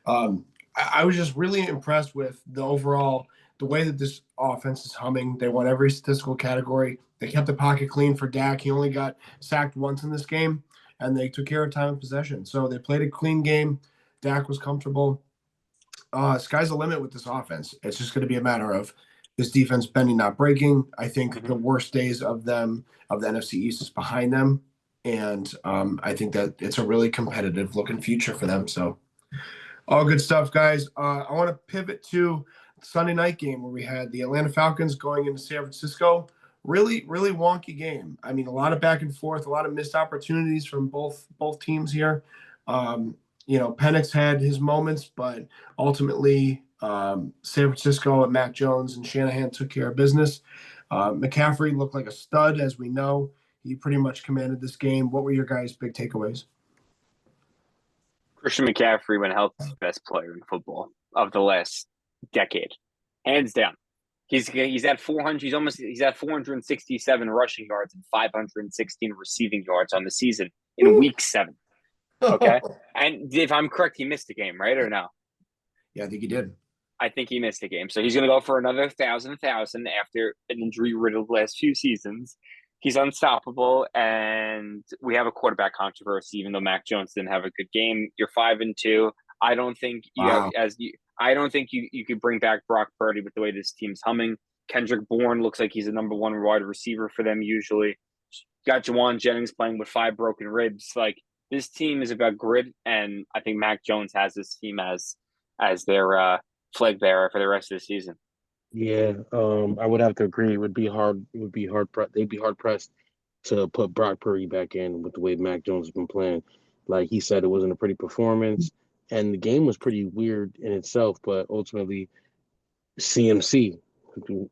Speaker 1: I was just really impressed with the way that this offense is humming. They won every statistical category. They kept the pocket clean for Dak. He only got sacked once in this game, and they took care of time of possession. So they played a clean game. Dak was comfortable. Sky's the limit with this offense. It's just going to be a matter of this defense bending, not breaking. I think the worst days of the NFC East is behind them, and I think that it's a really competitive looking future for them. So, all good stuff, guys. I want to pivot to Sunday night game where we had the Atlanta Falcons going into San Francisco. Really, really wonky game. I mean, a lot of back and forth, a lot of missed opportunities from both teams here. Um, Penix had his moments, but ultimately, San Francisco and Mac Jones and Shanahan took care of business. McCaffrey looked like a stud, as we know. He pretty much commanded this game. What were your guys' big takeaways?
Speaker 2: Christian McCaffrey, when healthy, is the best player in football of the last decade, hands down. He's at 400. He's at 467 rushing yards and 516 receiving yards on the season in week 7. Okay, and if I'm correct, he missed a game, right or no?
Speaker 1: Yeah, I think he did.
Speaker 2: I think he missed a game, so he's going to go for another thousand after an injury-riddled last few seasons. He's unstoppable, and we have a quarterback controversy. Even though Mac Jones didn't have a good game, you're 5-2. I don't think you have
Speaker 1: Wow.
Speaker 2: I don't think you could bring back Brock Purdy with the way this team's humming. Kendrick Bourne looks like he's a number one wide receiver for them usually. Got Jawan Jennings playing with 5 broken ribs. Like, this team is about grit, and I think Mac Jones has this team as their flag bearer for the rest of the season.
Speaker 4: Yeah, I would have to agree. It would be hard. It would be hard. They'd be hard pressed to put Brock Purdy back in with the way Mac Jones has been playing. Like he said, it wasn't a pretty performance, and the game was pretty weird in itself. But ultimately, CMC,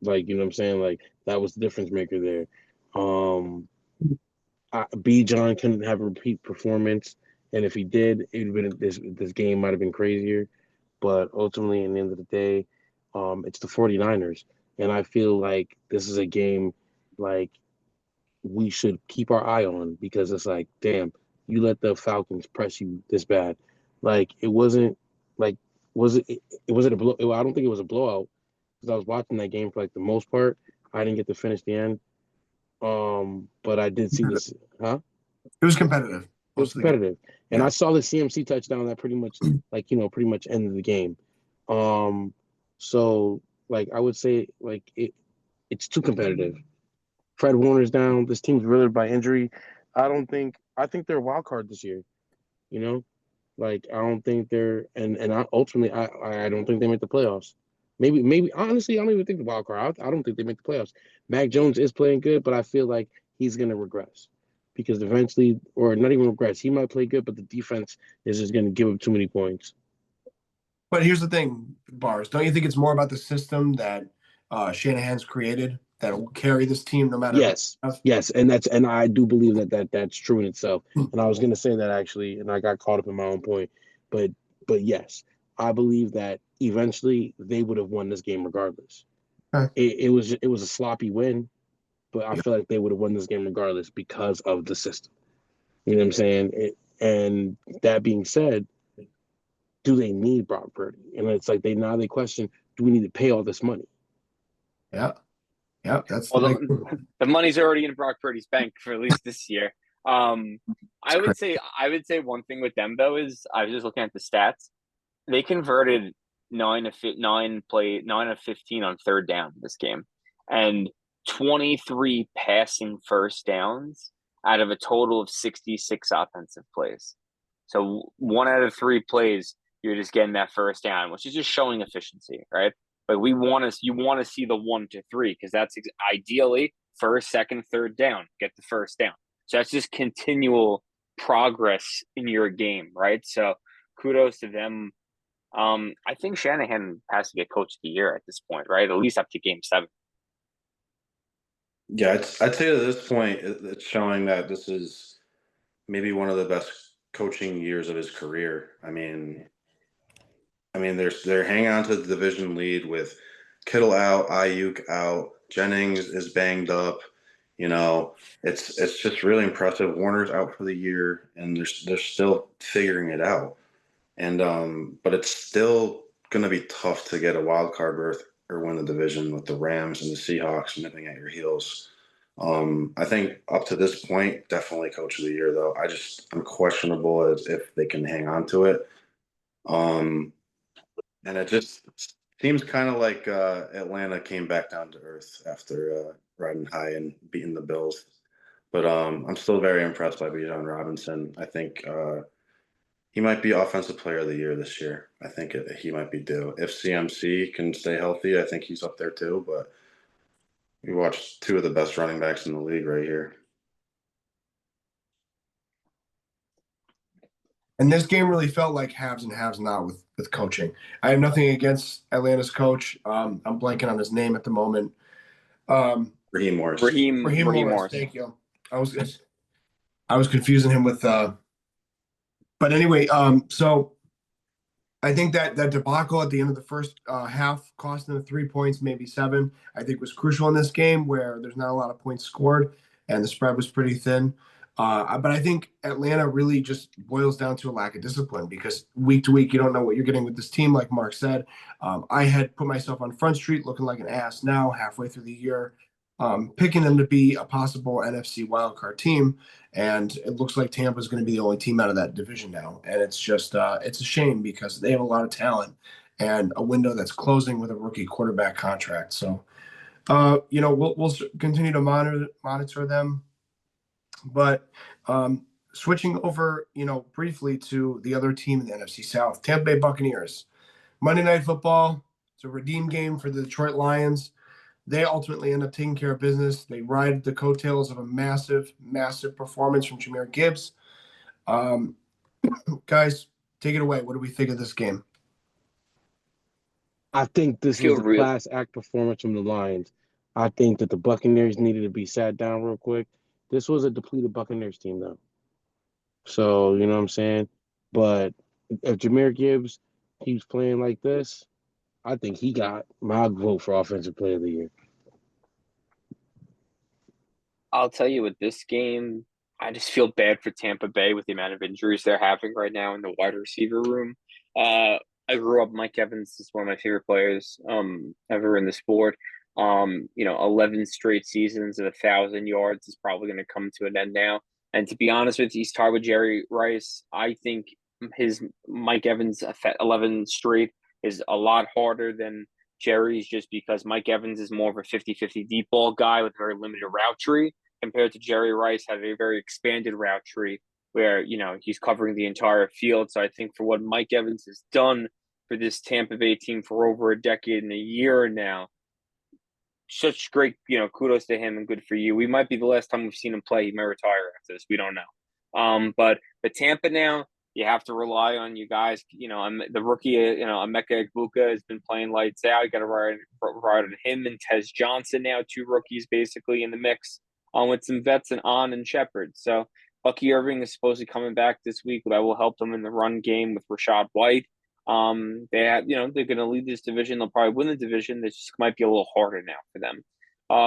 Speaker 4: like you know what I'm saying, like that was the difference maker there. Um, B. John couldn't have a repeat performance, and if he did, it would have been this game might have been crazier. But ultimately, in the end of the day, it's the 49ers. And I feel like this is a game like we should keep our eye on because it's like, damn, you let the Falcons press you this bad. Like it wasn't like it wasn't a blow. I don't think it was a blowout because I was watching that game for like the most part. I didn't get to finish the end. But I did see this, huh?
Speaker 1: It was competitive
Speaker 4: It was
Speaker 1: most of the game.
Speaker 4: competitive. And
Speaker 1: Yeah.
Speaker 4: I saw the CMC touchdown that pretty much pretty much ended the game. So like I would say like it's too competitive. Fred Warner's down. This team's riddled by injury. I think they're a wild card this year. You know, like I don't think they're and I ultimately I don't think they make the playoffs. Maybe honestly, I don't even think the wild card. I don't think they make the playoffs. Mac Jones is playing good, but I feel like he's gonna regress because eventually, or not even regress, he might play good, but the defense is just gonna give up too many points.
Speaker 1: But here's the thing, Bars. Don't you think it's more about the system that Shanahan's created that will carry this team no matter who?
Speaker 4: Yes, yes, and I do believe that's true in itself. And I was gonna say that actually, and I got caught up in my own point, but yes, I believe that eventually they would have won this game regardless.
Speaker 1: Okay.
Speaker 4: It was a sloppy win, but I feel like they would have won this game regardless because of the system. You know what I'm saying? And that being said, do they need Brock Purdy? And it's like they question, do we need to pay all this money?
Speaker 1: Yeah. Yeah. That's the
Speaker 2: Well,
Speaker 1: big.
Speaker 2: the money's already in Brock Purdy's bank for at least this year. I would say one thing with them though is I was just looking at the stats. They converted 9 of 15 on third down this game, and 23 passing first downs out of a total of 66 offensive plays. So 1 out of 3 plays, you're just getting that first down, which is just showing efficiency, right? But you want to see the 1 to 3 because that's ideally first, second, third down, get the first down. So that's just continual progress in your game, right? So kudos to them. I think Shanahan has to get coach of the year at this point, right? At least up to game 7.
Speaker 3: Yeah, I'd say at this point, it's showing that this is maybe one of the best coaching years of his career. They're hanging on to the division lead with Kittle out, Ayuk out, Jennings is banged up. You know, it's just really impressive. Warner's out for the year, and they're still figuring it out. And but it's still going to be tough to get a wild card berth or win the division with the Rams and the Seahawks nipping at your heels. I think up to this point, definitely coach of the year though. I'm questionable as if they can hang on to it. Um, and it just seems kind of like Atlanta came back down to earth after riding high and beating the Bills. But I'm still very impressed by Bijan Robinson. I think he might be Offensive Player of the Year this year. I think he might be due. If CMC can stay healthy, I think he's up there too. But we watched 2 of the best running backs in the league right here.
Speaker 1: And this game really felt like haves and haves not with coaching. I have nothing against Atlanta's coach. I'm blanking on his name at the moment.
Speaker 3: Raheem Morris.
Speaker 1: Raheem Morris. Thank you. I was confusing him with. But anyway, so I think that debacle at the end of the first half, costing them 3 points, maybe 7, I think was crucial in this game where there's not a lot of points scored and the spread was pretty thin. But I think Atlanta really just boils down to a lack of discipline because week to week, you don't know what you're getting with this team. Like Mark said, I had put myself on Front Street looking like an ass now, halfway through the year, picking them to be a possible NFC wildcard team. And it looks like Tampa is going to be the only team out of that division now. And it's just, it's a shame because they have a lot of talent and a window that's closing with a rookie quarterback contract. So, we'll continue to monitor them. But switching over, briefly to the other team in the NFC South, Tampa Bay Buccaneers. Monday Night Football, it's a redeem game for the Detroit Lions. They ultimately end up taking care of business. They ride the coattails of a massive, massive performance from Jahmyr Gibbs. Guys, take it away. What do we think of this game?
Speaker 4: I think this was a class act performance from the Lions. I think that the Buccaneers needed to be sat down real quick. This was a depleted Buccaneers team, though. So, you know what I'm saying? But if Jahmyr Gibbs keeps playing like this, I think he got my vote for Offensive Player of the Year.
Speaker 2: I'll tell you with this game, I just feel bad for Tampa Bay with the amount of injuries they're having right now in the wide receiver room. I grew up, Mike Evans is one of my favorite players ever in the sport. 11 straight seasons of 1,000 yards is probably going to come to an end now. And to be honest with you, he's tied with Jerry Rice. I think his Mike Evans 11 straight is a lot harder than Jerry's just because Mike Evans is more of a 50-50 deep ball guy with very limited route tree. compared to Jerry Rice, had a very expanded route tree where, he's covering the entire field. So I think for what Mike Evans has done for this Tampa Bay team for over a decade and a year now, such great, kudos to him and good for you. We might be the last time we've seen him play. He may retire after this. We don't know. But Tampa now, you have to rely on you guys. The rookie, Emeka Egbuka has been playing lights out. You got to ride on him and Tez Johnson now, two rookies basically in the mix, with some vets and Shepard. So Bucky Irving is supposedly coming back this week. That will help them in the run game with Rashad White. They're going to lead this division. They'll probably win the division. This just might be a little harder now for them.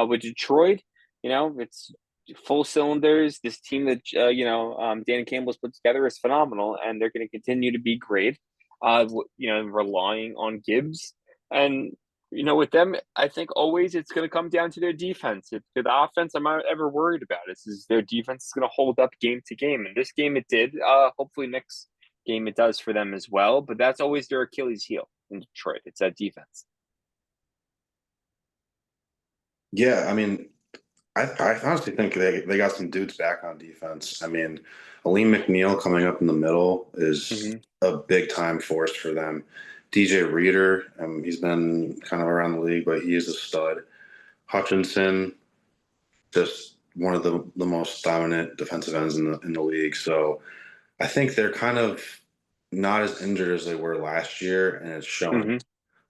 Speaker 2: With Detroit, it's full cylinders. This team that Dan Campbell's put together is phenomenal, and they're going to continue to be great. Relying on Gibbs, and with them, I think always it's going to come down to their defense. If the offense, I'm not ever worried about. Is their defense is going to hold up game to game, and this game it did. Hopefully next game it does for them as well. But that's always their Achilles heel in Detroit. It's that defense.
Speaker 3: Yeah, I mean, I honestly think they got some dudes back on defense. I mean, Aleem McNeil coming up in the middle is a big time force for them. DJ Reader, he's been kind of around the league, but he is a stud. Hutchinson, just one of the most dominant defensive ends in the league. So I think they're kind of not as injured as they were last year, and it's showing.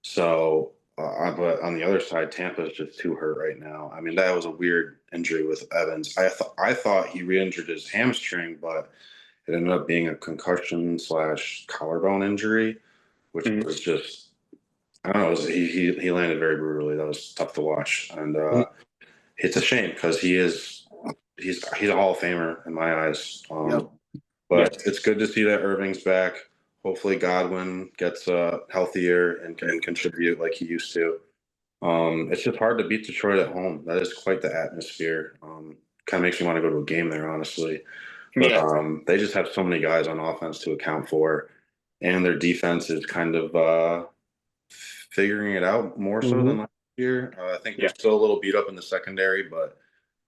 Speaker 3: So, but on the other side, Tampa is just too hurt right now. I mean, that was a weird injury with Evans. I thought he re-injured his hamstring, but it ended up being a concussion / collarbone injury, which was just, I don't know. He landed very brutally. That was tough to watch, and it's a shame because he's a Hall of Famer in my eyes. But it's good to see that Irving's back. Hopefully Godwin gets healthier and can contribute like he used to. It's just hard to beat Detroit at home. That is quite the atmosphere. Kind of makes me want to go to a game there, honestly. But they just have so many guys on offense to account for, and their defense is kind of figuring it out more so than last year. I think they're still a little beat up in the secondary, but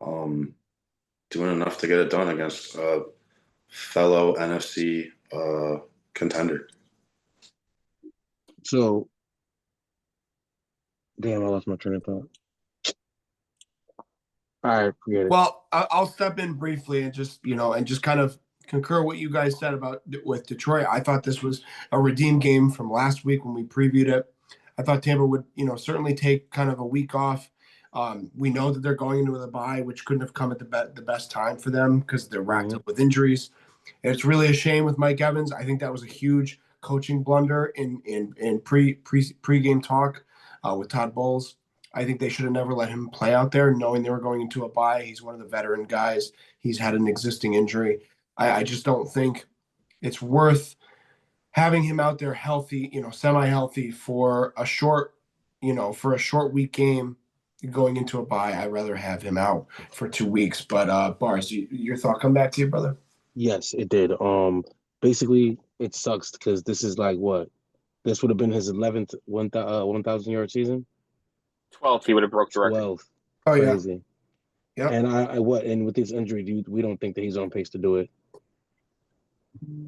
Speaker 3: doing enough to get it done against fellow NFC contender.
Speaker 4: So, damn, I lost my train of thought. All right, forget it.
Speaker 1: Well, I'll step in briefly and just kind of concur what you guys said with Detroit. I thought this was a redeemed game from last week when we previewed it. I thought Tampa would, certainly take kind of a week off. We know that they're going into the bye, which couldn't have come at the best time for them because they're racked up with injuries. And it's really a shame with Mike Evans. I think that was a huge coaching blunder in pre-game talk with Todd Bowles. I think they should have never let him play out there, knowing they were going into a bye. He's one of the veteran guys. He's had an existing injury. I just don't think it's worth having him out there healthy, semi-healthy for a short week game going into a bye. I'd rather have him out for 2 weeks. But Bars, your thought come back to you, brother?
Speaker 4: Yes, it did. Basically, it sucks because this is like what? This would have been his 11th 1,000-yard season.
Speaker 2: 12th, he would have broke the record.
Speaker 4: 12th.
Speaker 1: Oh, yeah.
Speaker 4: Crazy. Yeah. And and with this injury, we don't think that he's on pace to do it.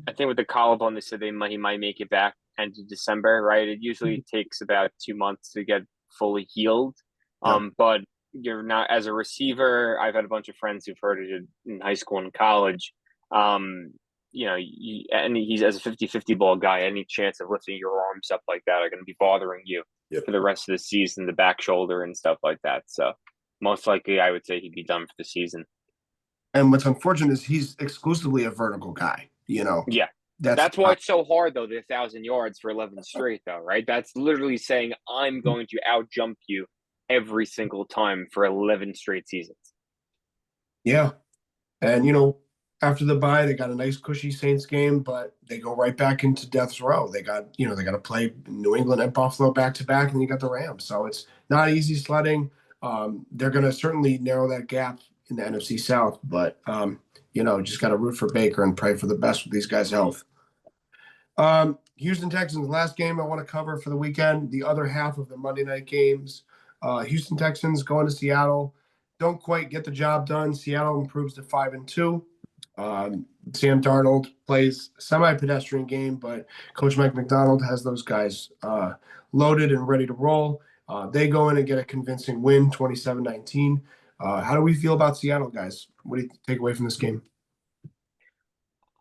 Speaker 2: I think with the collarbone, they said he might make it back end of December, right? It usually takes about 2 months to get fully healed. But you're not, as a receiver, I've had a bunch of friends who've heard it in high school and college. And he's as a 50-50 ball guy, any chance of lifting your arms up like that are going to be bothering you for the rest of the season, the back shoulder and stuff like that. So most likely I would say he'd be done for the season.
Speaker 1: And what's unfortunate is he's exclusively a vertical guy,
Speaker 2: Yeah. That's why it's so hard, though, the 1,000 yards for 11 straight, though, right? That's literally saying I'm going to out jump you every single time for 11 straight seasons.
Speaker 1: Yeah. And, after the bye, they got a nice cushy Saints game, but they go right back into death's row. They got to play New England and Buffalo back to back, and you got the Rams. So it's not easy sledding. They're going to certainly narrow that gap in the NFC South, but just got to root for Baker and pray for the best with these guys' health. Houston Texans, last game I want to cover for the weekend, the other half of the Monday night games. Houston Texans going to Seattle. don't quite get the job done. Seattle improves to 5-2. Sam Darnold plays semi-pedestrian game, but Coach Mike McDonald has those guys loaded and ready to roll. They go in and get a convincing win, 27-19. How do we feel about Seattle, guys? What do you take away from this game?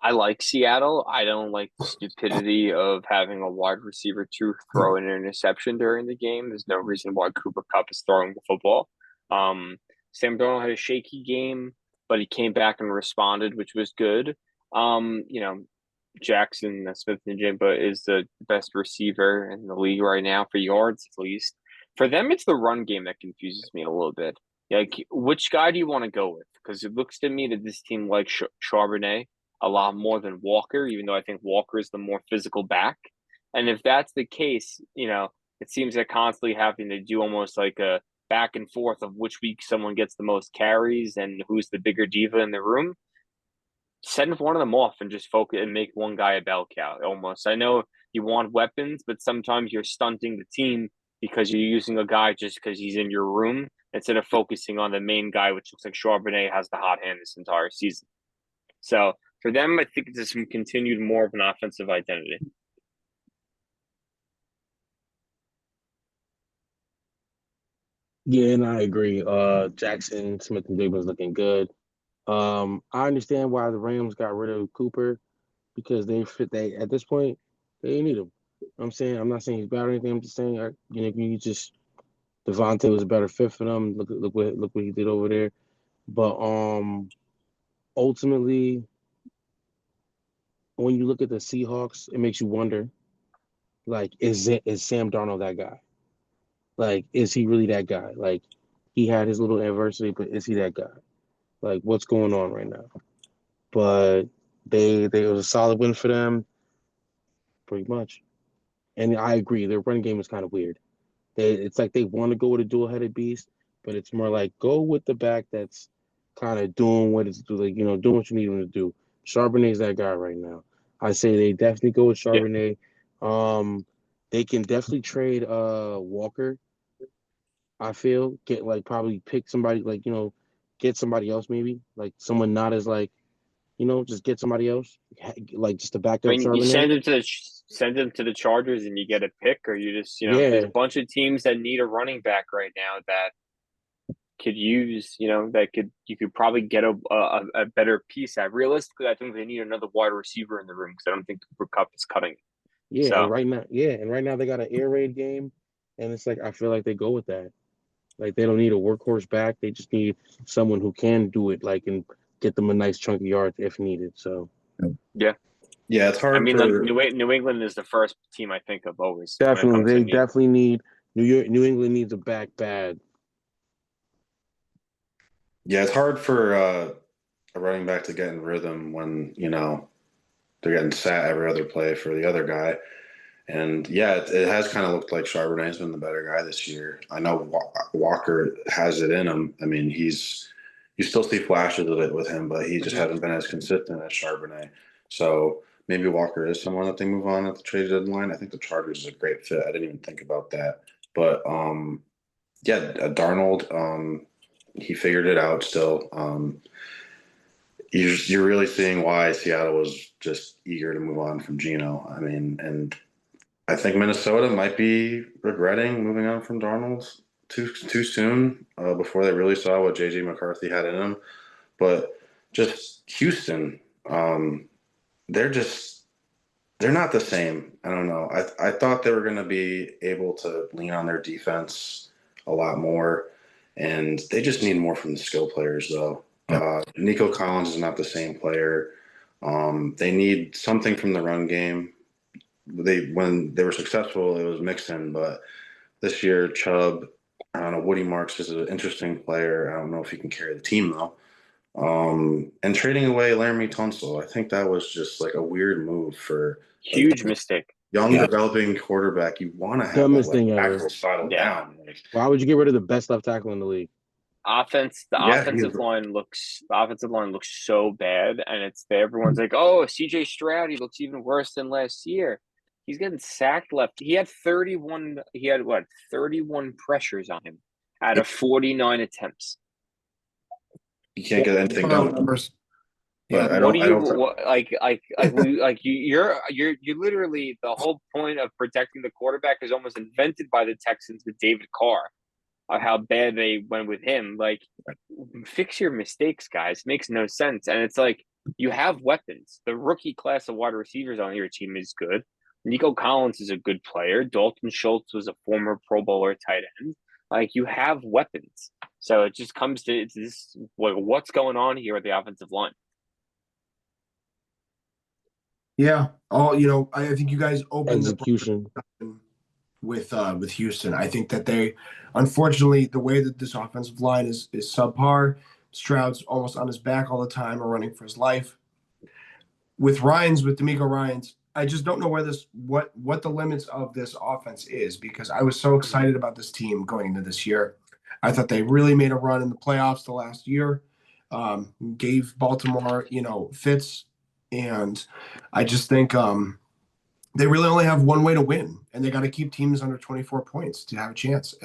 Speaker 2: I like Seattle. I don't like the stupidity of having a wide receiver to throw an interception during the game. There's no reason why Cooper Kupp is throwing the football. Sam Darnold had a shaky game, but he came back and responded, which was good. Jackson Smith-Njigba is the best receiver in the league right now for yards, at least. For them, it's the run game that confuses me a little bit. Like, which guy do you want to go with? Because it looks to me that this team likes Charbonnet a lot more than Walker, even though I think Walker is the more physical back. And if that's the case, it seems they're constantly having to do almost like a back and forth of which week someone gets the most carries and who's the bigger diva in the room. Send one of them off and just focus and make one guy a bell cow almost. I know you want weapons, but sometimes you're stunting the team because you're using a guy just because he's in your room instead of focusing on the main guy, which looks like Charbonnet has the hot hand this entire season. So for them, I think it's some continued more of an offensive identity.
Speaker 4: Yeah, and I agree. Jackson Smith-Njigba is looking good. I understand why the Rams got rid of Cooper because they at this point they need him. I'm saying I'm not saying he's bad or anything. I'm just saying Devontae was a better fit for them. Look what he did over there. But ultimately, when you look at the Seahawks, it makes you wonder, like, is Sam Darnold that guy? Like, is he really that guy? Like, he had his little adversity, but is he that guy? Like, what's going on right now? But it was a solid win for them, pretty much. And I agree, their running game is kind of weird. It's like they want to go with a dual-headed beast, but it's more like go with the back that's kind of doing what it's doing, doing what you need him to do. Charbonnet's that guy right now. I say they definitely go with Charbonnet. Yeah. They can definitely trade Walker. I feel probably pick somebody get somebody else maybe someone not as just get somebody else just to back up Charbonnet.
Speaker 2: You send him to the Chargers and you get a pick, or you just there's a bunch of teams that need a running back right now that could use you could probably get a better piece at. Realistically, I think they need another wide receiver in the room because I don't think Cooper Kupp is cutting it.
Speaker 4: Yeah, so. and right now they got an air raid game, and it's I feel like they go with that. Like they don't need a workhorse back; they just need someone who can do it, and get them a nice chunk of yards if needed. So,
Speaker 2: yeah,
Speaker 3: it's hard.
Speaker 2: I mean, New England is the first team I think of always.
Speaker 4: Definitely, they definitely need New England needs a back bad.
Speaker 3: Yeah, it's hard for a running back to get in rhythm when they're getting sat every other play for the other guy. And yeah, it has kind of looked like Charbonnet's been the better guy this year. I know Walker has it in him. I mean, you still see flashes of it with him, but he just hasn't been as consistent as Charbonnet. So maybe Walker is someone that they move on at the trade deadline. I think the Chargers is a great fit. I didn't even think about that. But Darnold, he figured it out still. You're really seeing why Seattle was just eager to move on from Geno. I mean, and I think Minnesota might be regretting moving on from Darnold too soon before they really saw what J.J. McCarthy had in him. But just Houston, they're not the same. I don't know. I thought they were going to be able to lean on their defense a lot more, and they just need more from the skill players, though. Nico Collins is not the same player. They need something from the run game. When they were successful, it was Mixon, but this year, Chubb, I don't know, Woody Marks is an interesting player. I don't know if he can carry the team, though. And trading away Laramie Tunsil, I think that was just a weird move for
Speaker 2: huge mistake.
Speaker 3: Young developing quarterback. You want to have
Speaker 4: dumbest thing ever.
Speaker 3: Down.
Speaker 4: Why would you get rid of the best left tackle in the league?
Speaker 2: Offensive line looks so bad, and everyone's like, oh, CJ Stroud, he looks even worse than last year. He's getting sacked left. He had 31 pressures on him out of 49 attempts.
Speaker 3: you can't get anything
Speaker 1: Put out
Speaker 3: done.
Speaker 1: numbers.
Speaker 3: But
Speaker 1: Yeah.
Speaker 3: I
Speaker 2: What do you
Speaker 3: don't.
Speaker 2: you're literally the whole point of protecting the quarterback is almost invented by the Texans with David Carr. How bad they went with him. Like, fix your mistakes, guys. Makes no sense. And it's like you have weapons. The rookie class of wide receivers on your team is good. Nico Collins is a good player. Dalton Schultz was a former Pro Bowler tight end. Like, you have weapons. So it just comes to this: what's going on here with the offensive line?
Speaker 1: Yeah. I think you guys opened the
Speaker 4: Execution.
Speaker 1: with Houston. I think that they, unfortunately, the way that this offensive line is subpar. Stroud's almost on his back all the time or running for his life. With D'Amico Ryans, I just don't know what the limits of this offense is, because I was so excited about this team going into this year. I thought they really made a run in the playoffs the last year, gave Baltimore, fits, and I just think they really only have one way to win, and they got to keep teams under 24 points to have a chance.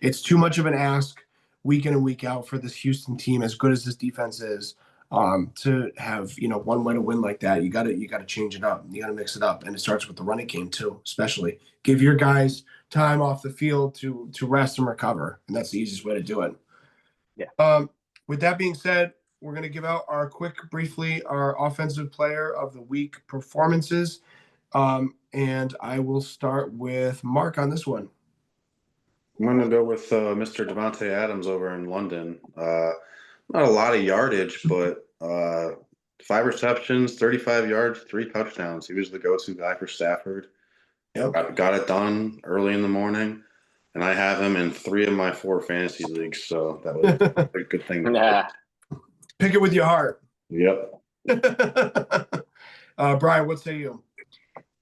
Speaker 1: It's too much of an ask week in and week out for this Houston team, as good as this defense is, to have one way to win like that. You got to change it up. You got to mix it up, and it starts with the running game too. Especially give your guys time off the field to rest and recover, and that's the easiest way to do it.
Speaker 2: Yeah.
Speaker 1: With that being said, we're going to give out briefly our offensive player of the week performances. And I will start with Mark on this one.
Speaker 3: I'm going to go with Mr. Devontae Adams over in London. Not a lot of yardage, but 5 receptions, 35 yards, 3 touchdowns. He was the go-to guy for Stafford.
Speaker 1: Yep.
Speaker 3: Got it done early in the morning, and I have him in 3 of my 4 fantasy leagues, so that was a good thing.
Speaker 2: Nah.
Speaker 1: Pick it with your heart.
Speaker 3: Yep.
Speaker 1: Brian, what say you?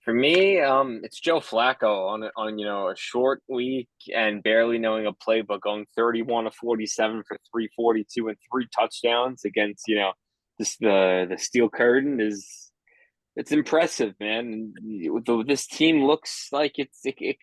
Speaker 2: For me, it's Joe Flacco on a short week and barely knowing a playbook, going 31 of 47 for 342 and 3 touchdowns against the Steel Curtain it's impressive, man. And this team looks like it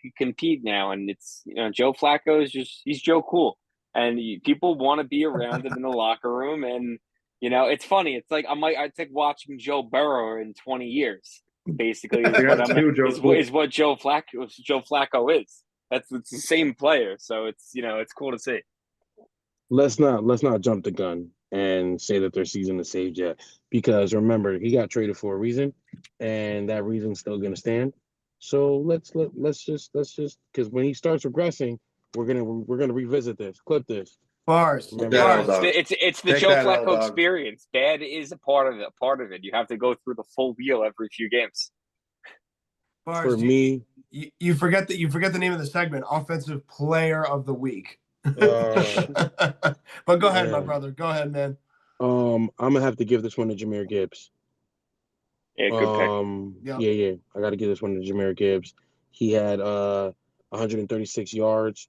Speaker 2: can compete now, and it's Joe Flacco is he's Joe Cool, and people want to be around him in the locker room, and it's funny. It's like it's like watching Joe Burrow in 20 years. Basically, is what Joe Flacco is. It's the same player, so it's cool to see.
Speaker 4: Let's not jump the gun and say that their season is saved yet, because remember, he got traded for a reason, and that reason's still going to stand. So let's just because when he starts regressing, we're gonna revisit this, clip this.
Speaker 1: Bars.
Speaker 2: It's the Joe Flacco experience. Bad is a part of it. You have to go through the full wheel every few games.
Speaker 1: Bars,
Speaker 4: for me,
Speaker 1: you forget the name of the segment, Offensive Player of the Week. But go ahead, my brother. Go ahead, man.
Speaker 4: I'm gonna have to give this one to Jahmyr Gibbs.
Speaker 2: Yeah, good pick.
Speaker 4: Yeah. I got to give this one to Jahmyr Gibbs. He had 136 yards,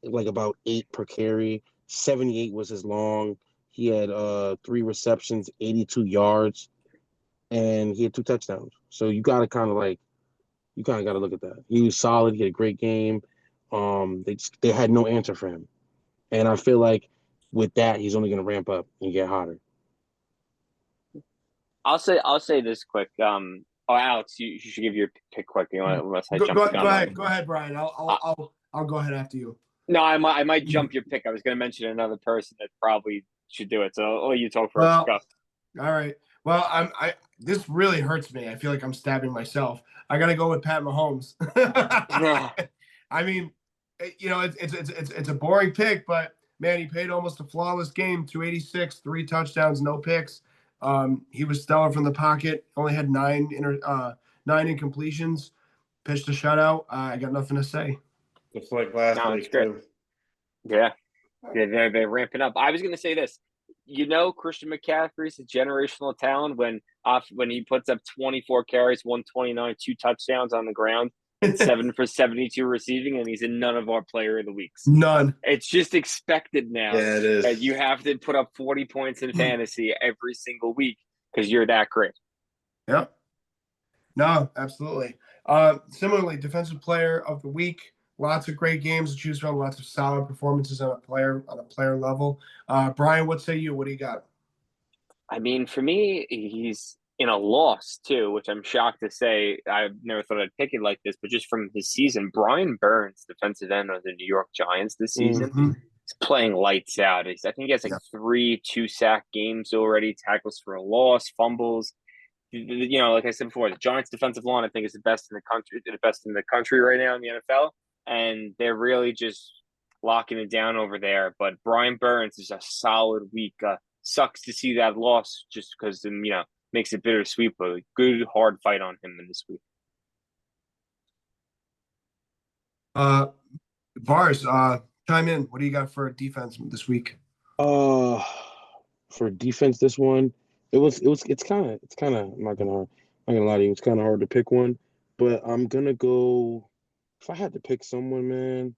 Speaker 4: like about 8 per carry. 78 was his long. He had 3 receptions, 82 yards, and he had 2 touchdowns. So you kind of got to look at that. He was solid. He had a great game. They had no answer for him, and I feel like with that, he's only going to ramp up and get hotter.
Speaker 2: I'll say this quick. Alex, you should give your pick quick. Unless I jump the gun.
Speaker 1: Go ahead, Brian. I'll go ahead after you.
Speaker 2: No, I might jump your pick. I was going to mention another person that probably should do it. So I'll let you talk first. Go.
Speaker 1: All right. Well, this really hurts me. I feel like I'm stabbing myself. I got to go with Pat Mahomes. I mean, it's a boring pick, but man, he played almost a flawless game. 286, 3 touchdowns, no picks. He was stellar from the pocket. Only had 9 incompletions. Pitched a shutout. I got nothing to say.
Speaker 3: Just like last week.
Speaker 2: Yeah, they're ramping up. I was going to say this. Christian McCaffrey's a generational talent when he puts up 24 carries, 129, 2 touchdowns on the ground, 7 for 72 receiving, and he's in none of our player of the weeks.
Speaker 1: None.
Speaker 2: It's just expected now.
Speaker 3: Yeah, it is.
Speaker 2: That you have to put up 40 points in fantasy every single week because you're that great.
Speaker 1: Yeah. No, absolutely. Similarly, defensive player of the week, Lots of great games to choose from. Lots of solid performances on a player level. Brian, what say you? What do you got?
Speaker 2: I mean, for me, he's in a loss too, which I'm shocked to say. I never thought I'd pick it like this, but just from his season, Brian Burns, defensive end of the New York Giants this season,
Speaker 1: Mhm.
Speaker 2: is playing lights out. I think he has like
Speaker 1: Yeah.
Speaker 2: 3 2-sack games already, tackles for a loss, fumbles. Like I said before, the Giants' defensive line I think is the best in the country right now in the NFL, and they're really just locking it down over there. But Brian Burns is a solid week. Sucks to see that loss just because makes it bittersweet, but a good hard fight on him in this week.
Speaker 1: Bars, chime in. What do you got for defense this week?
Speaker 4: For defense, this one, it's kind of, I'm not gonna lie to you, it's kind of hard to pick one, but I'm gonna go. If I had to pick someone, man,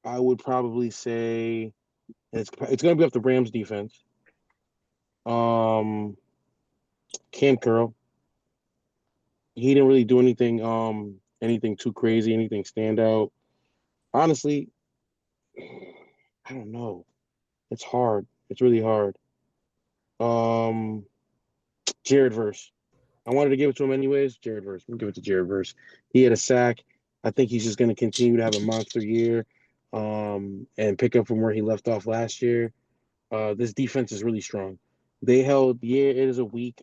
Speaker 4: I would probably say it's gonna be up the Rams defense. Cam Curl. He didn't really do anything too crazy, anything stand out. Honestly, I don't know. It's hard. It's really hard. Jared Verse. I wanted to give it to him anyways. Jared Verse. We'll give it to Jared Verse. He had a sack. I think he's just going to continue to have a monster year, and pick up from where he left off last year. This defense is really strong. They held. Yeah, it is a weak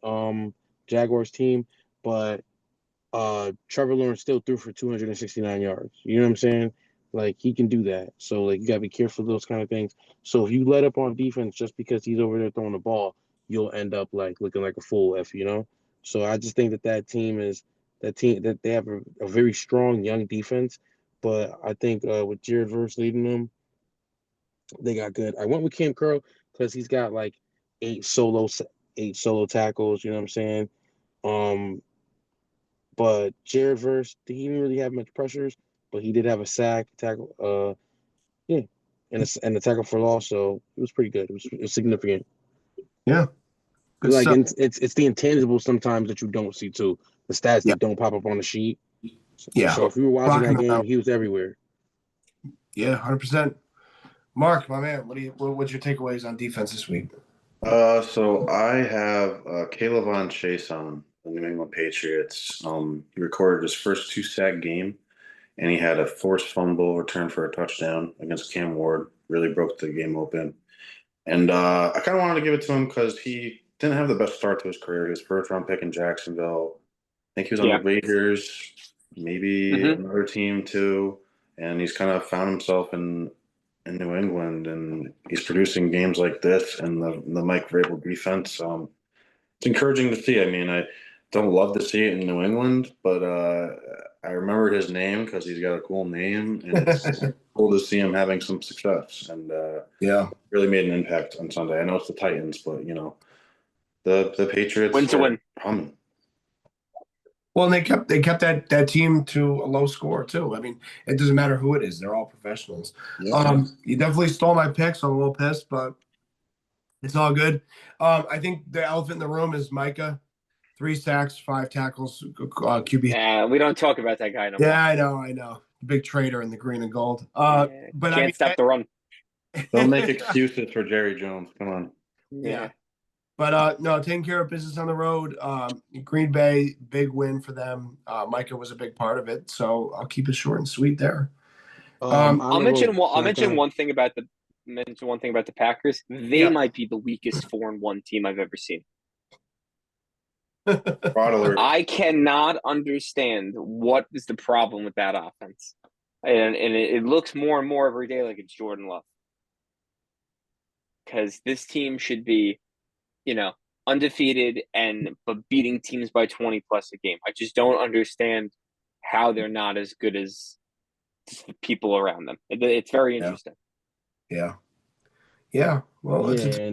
Speaker 4: Jaguars team, but Trevor Lawrence still threw for 269 yards. You know what I'm saying? Like, he can do that. So, like, you got to be careful of those kind of things. So if you let up on defense just because he's over there throwing the ball, you'll end up like looking like a fool, So I just think that team that they have a very strong young defense, but I think with Jared Verse leading them, they got good. I went with Cam Curl because he's got like 8 solo tackles. You know what I'm saying? But Jared Verse, he didn't really have much pressures, but he did have a sack, tackle, yeah, and a tackle for loss. So it was pretty good. It was significant.
Speaker 1: Yeah, good
Speaker 4: Like,
Speaker 1: stuff.
Speaker 4: and it's the intangibles sometimes that you don't see too. The stats
Speaker 1: Yeah.
Speaker 4: that don't pop up on the sheet.
Speaker 1: Yeah.
Speaker 4: So if you were watching
Speaker 1: Rocking
Speaker 4: that
Speaker 1: them
Speaker 4: game,
Speaker 1: out.
Speaker 4: he was everywhere.
Speaker 1: Yeah, 100%. Mark, my man, what's your takeaways on defense this week?
Speaker 3: So I have Kayvon Chase on the New England Patriots. He recorded his first 2-sack game, and he had a forced fumble return for a touchdown against Cam Ward. Really broke the game open. And I kind of wanted to give it to him because he didn't have the best start to his career. He was first-round pick in Jacksonville. I think he was on the Raiders, maybe another team too. And he's kind of found himself in New England, and he's producing games like this and the Mike Vrabel defense. It's encouraging to see. I mean, I don't love to see it in New England, but I remembered his name because he's got a cool name, and it's cool to see him having some success. And
Speaker 1: Yeah.
Speaker 3: really made an impact on Sunday. I know it's the Titans, but the Patriots
Speaker 2: Win to win.
Speaker 3: Humming.
Speaker 1: Well, and they kept that team to a low score too. I mean, it doesn't matter who it is; they're all professionals.
Speaker 3: Yeah.
Speaker 1: You definitely stole my pick, so I'm a little pissed, but it's all good. I think the elephant in the room is Micah. 3 sacks, 5 tackles, QB.
Speaker 2: Yeah, we don't talk about that guy no more.
Speaker 1: Yeah, I know. Big traitor in the green and gold.
Speaker 2: Yeah,
Speaker 1: But
Speaker 2: can't stop the run.
Speaker 3: Don't make excuses for Jerry Jones. Come on.
Speaker 1: Yeah. But no, taking care of business on the road. Green Bay, big win for them. Micah was a big part of it, so I'll keep it short and sweet there.
Speaker 2: I'll mention one thing about the Packers. They might be the weakest 4-1 team I've ever seen. I cannot understand what is the problem with that offense, and it looks more and more every day like it's Jordan Love, because this team should be, undefeated but beating teams by 20 plus a game. I just don't understand how they're not as good as the people around them. It's very interesting.
Speaker 1: Yeah. Well,
Speaker 4: I'm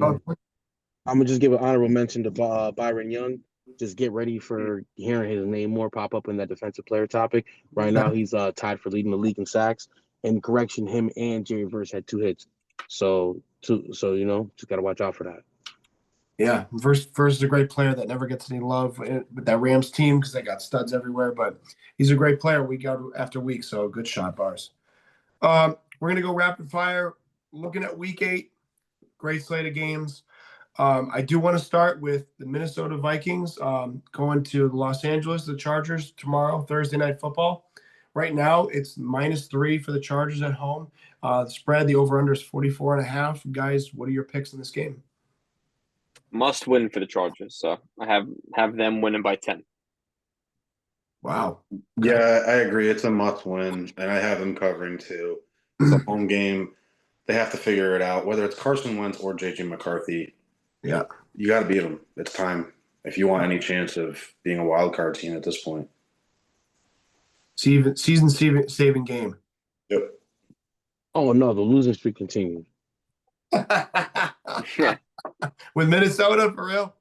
Speaker 4: gonna just give an honorable mention to Byron Young. Just get ready for hearing his name more pop up in that defensive player topic. Right now, he's tied for leading the league in sacks. And correction, him and Jerry Verse had 2 hits. So just gotta watch out for that.
Speaker 1: Yeah, versus a great player that never gets any love with that Rams team because they got studs everywhere. But he's a great player week out after week. So good shot, Bars. We're gonna go rapid fire. Looking at week 8, great slate of games. I do want to start with the Minnesota Vikings going to Los Angeles, the Chargers tomorrow, Thursday night football. Right now, it's -3 for the Chargers at home. The spread, the over/under is 44.5. Guys, what are your picks in this game?
Speaker 2: Must win for the Chargers. So I have them winning by 10.
Speaker 1: Wow.
Speaker 3: Yeah, I agree. It's a must win, and I have them covering too. It's a home game. They have to figure it out, whether it's Carson Wentz or JJ McCarthy.
Speaker 1: Yeah.
Speaker 3: You got to beat them. It's time if you want any chance of being a wild card team at this point.
Speaker 1: Season-saving game.
Speaker 3: Yep.
Speaker 4: Oh no, the losing streak continues.
Speaker 1: With Minnesota, for real?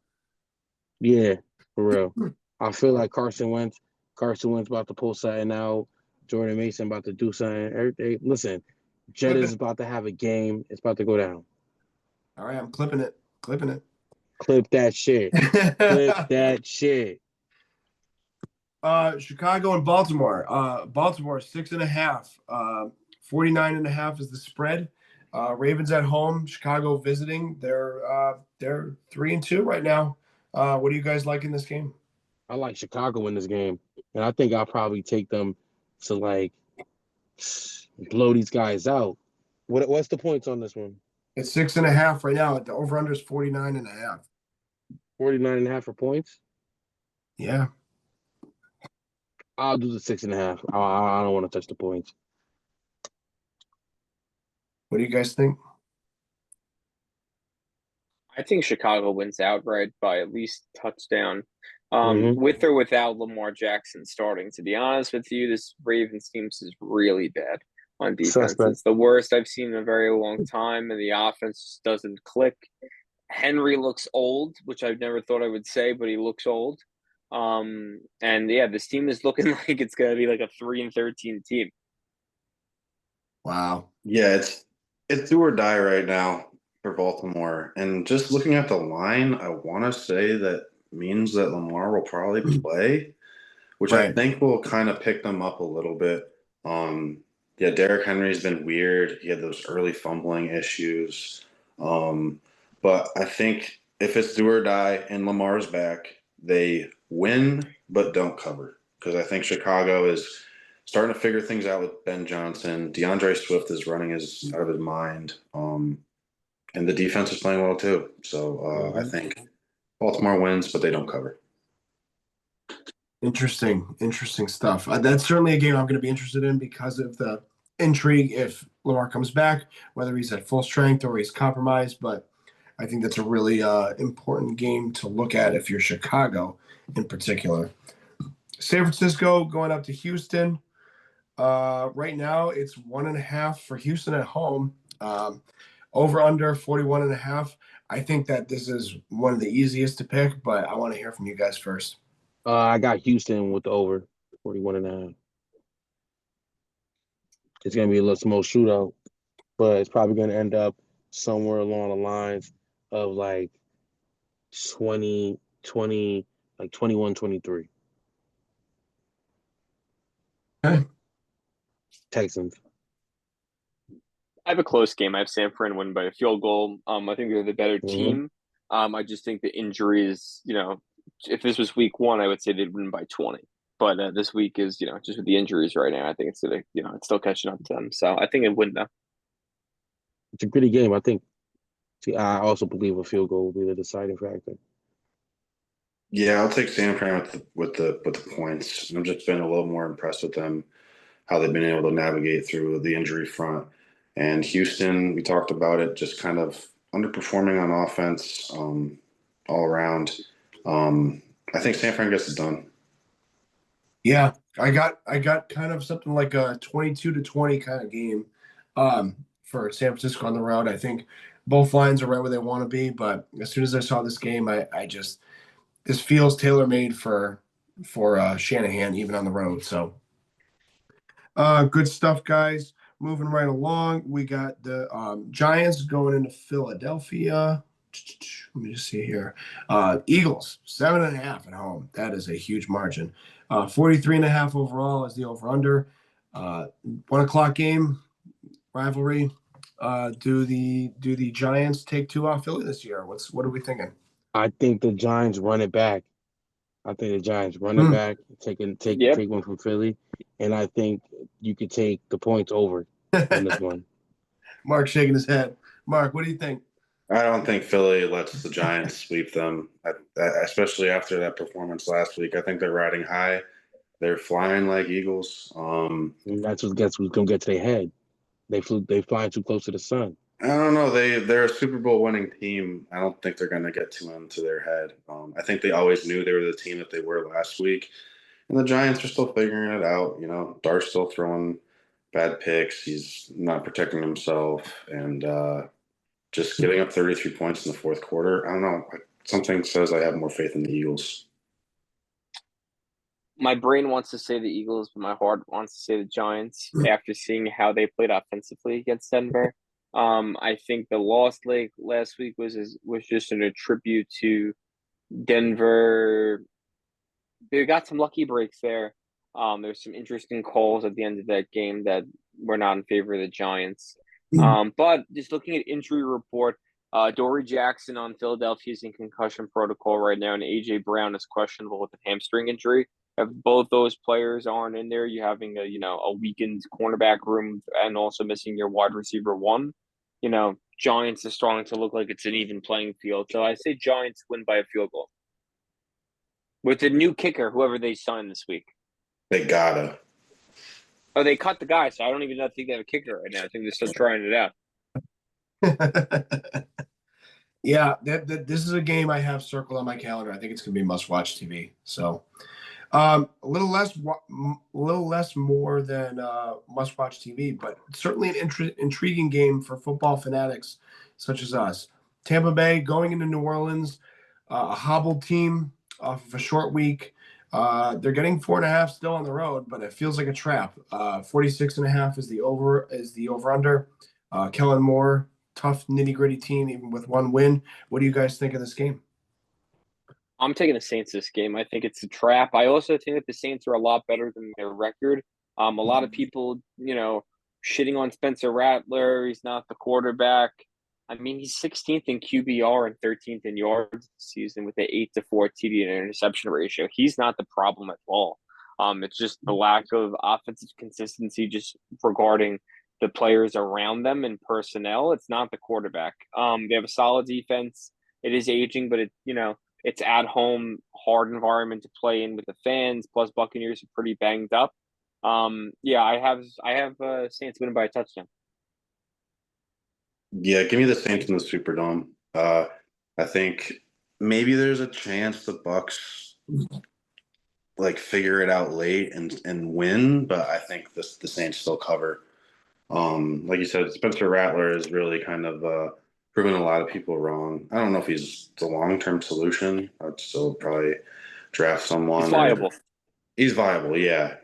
Speaker 4: Yeah, for real. I feel like Carson Wentz about to pull something out. Jordan Mason about to do something. Everything. Listen, Jett is about to have a game. It's about to go down.
Speaker 1: All right, I'm clipping it.
Speaker 4: Clip that shit. Clip that shit.
Speaker 1: Chicago and Baltimore. Baltimore 6.5. 49.5 is the spread. Ravens at home. Chicago visiting. They're 3-2 right now. What do you guys like in this game?
Speaker 4: I like Chicago in this game, and I think I'll probably take them to like blow these guys out. What's the points on this one?
Speaker 1: It's 6.5 right now. The over/under is 49.5.
Speaker 4: 49.5 for points.
Speaker 1: Yeah.
Speaker 4: I'll do the 6.5. I don't want to touch the points.
Speaker 1: What do you guys think?
Speaker 2: I think Chicago wins outright by at least touchdown.
Speaker 4: Mhm.
Speaker 2: With or without Lamar Jackson starting, to be honest with you, this Ravens team is really bad on defense.
Speaker 4: Suspect.
Speaker 2: It's the worst I've seen in a very long time, and the offense just doesn't click. Henry looks old, which I've never thought I would say, but he looks old. And yeah, this team is looking like it's gonna be like a 3-13 team.
Speaker 1: Wow.
Speaker 3: Yeah, it's do or die right now for Baltimore. And just looking at the line, I want to say that means that Lamar will probably play, which I
Speaker 1: Right.
Speaker 3: think will kind of pick them up a little bit. Yeah, Derrick Henry's been weird. He had those early fumbling issues. But I think if it's do or die and Lamar's back, they win but don't cover. Because I think Chicago is starting to figure things out with Ben Johnson. DeAndre Swift is running out of his mind. And the defense is playing well too. So I think Baltimore wins, but they don't cover.
Speaker 1: Interesting stuff. That's certainly a game I'm going to be interested in because of the intrigue if Lamar comes back, whether he's at full strength or he's compromised. But I think that's a really important game to look at if you're Chicago in particular. San Francisco going up to Houston. Right now, it's 1.5 for Houston at home. Over under 41.5. I think that this is one of the easiest to pick, but I want to hear from you guys first.
Speaker 4: I got Houston with the over 41.5. It's gonna be a little small shootout, but it's probably gonna end up somewhere along the lines of like 20, like 21-23.
Speaker 1: Okay.
Speaker 4: Texans.
Speaker 2: I have a close game. I have San Fran win by a field goal. I think they're the better
Speaker 4: Mhm.
Speaker 2: team. I just think the injuries, if this was week 1, I would say they'd win by 20. But this week is, just with the injuries right now, I think it's it's still catching up to them. So I think it would though.
Speaker 4: It's a gritty game. I think. I also believe a field goal will be the deciding factor.
Speaker 3: Yeah, I'll take San Fran with the points. I've just been a little more impressed with them, how they've been able to navigate through the injury front. And Houston, we talked about it, just kind of underperforming on offense all around. I think San Fran gets it done.
Speaker 1: Yeah, I got kind of something like a 22-20 kind of game for San Francisco on the road. I think both lines are right where they want to be, but as soon as I saw this game, I just this feels tailor-made for Shanahan even on the road. So good stuff, guys. Moving right along, we got the Giants going into Philadelphia. let me just see here. Eagles 7.5 at home. That is a huge margin. 43.5 overall is the over under. 1 o'clock game rivalry. Do the Giants take two off Philly this year? What are we thinking?
Speaker 4: I think the Giants run it back. I think the Giants run it
Speaker 1: Hmm.
Speaker 4: back, take
Speaker 2: Yep.
Speaker 4: one from Philly, and I think you could take the points over on this one.
Speaker 1: Mark shaking his head. Mark, what do you think?
Speaker 3: I don't think Philly lets the Giants sweep them, especially after that performance last week. I think they're riding high. They're flying like Eagles.
Speaker 4: And that's what's gonna get to their head. They flying too close to the sun.
Speaker 3: I don't know. They're a Super Bowl winning team. I don't think they're going to get too into their head. I think they always knew they were the team that they were last week, and the Giants are still figuring it out. You know, Dar's still throwing bad picks. He's not protecting himself, and just giving up 33 points in the fourth quarter. I don't know. Something says I have more faith in the Eagles.
Speaker 2: My brain wants to say the Eagles, but my heart wants to say the Giants after seeing how they played offensively against Denver. I think the loss last week was just a tribute to Denver. They got some lucky breaks there. There's some interesting calls at the end of that game that were not in favor of the Giants. But just looking at injury report, Dory Jackson on Philadelphia's in concussion protocol right now, and AJ Brown is questionable with a hamstring injury. If both those players aren't in there, you're having a weakened cornerback room and also missing your wide receiver one. Giants are starting to look like it's an even playing field. So I say Giants win by a field goal. With the new kicker, whoever they signed this week.
Speaker 3: They gotta.
Speaker 2: Oh, they cut the guy, so I don't even think they have a kicker right now. I think they're still trying it out.
Speaker 1: Yeah, this is a game I have circled on my calendar. I think it's going to be must-watch TV. So, a little less more than must-watch TV, but certainly an intriguing game for football fanatics such as us. Tampa Bay going into New Orleans, a hobbled team off of a short week. They're getting 4.5 still on the road, but it feels like a trap. 46.5 is the over under. Kellen Moore, tough nitty gritty team, even with one win. What do you guys think of this game?
Speaker 2: I'm taking the Saints this game. I think it's a trap. I also think that the Saints are a lot better than their record. A lot of people, shitting on Spencer Rattler. He's not the quarterback. I mean, he's 16th in QBR and 13th in yards this season with an 8-4 TD and interception ratio. He's not the problem at all. It's just the lack of offensive consistency just regarding the players around them and personnel. It's not the quarterback. They have a solid defense. It is aging, but it's at home, hard environment to play in with the fans. Plus, Buccaneers are pretty banged up. Yeah, I have Saints winning by a touchdown.
Speaker 3: Yeah, give me the Saints in the Superdome. I think maybe there's a chance the Bucks figure it out late and win, but I think the Saints still cover. Like you said, Spencer Rattler is really kind of proven a lot of people wrong. I don't know if he's the long-term solution. I'd still probably draft someone.
Speaker 2: He's viable.
Speaker 3: He's viable, yeah.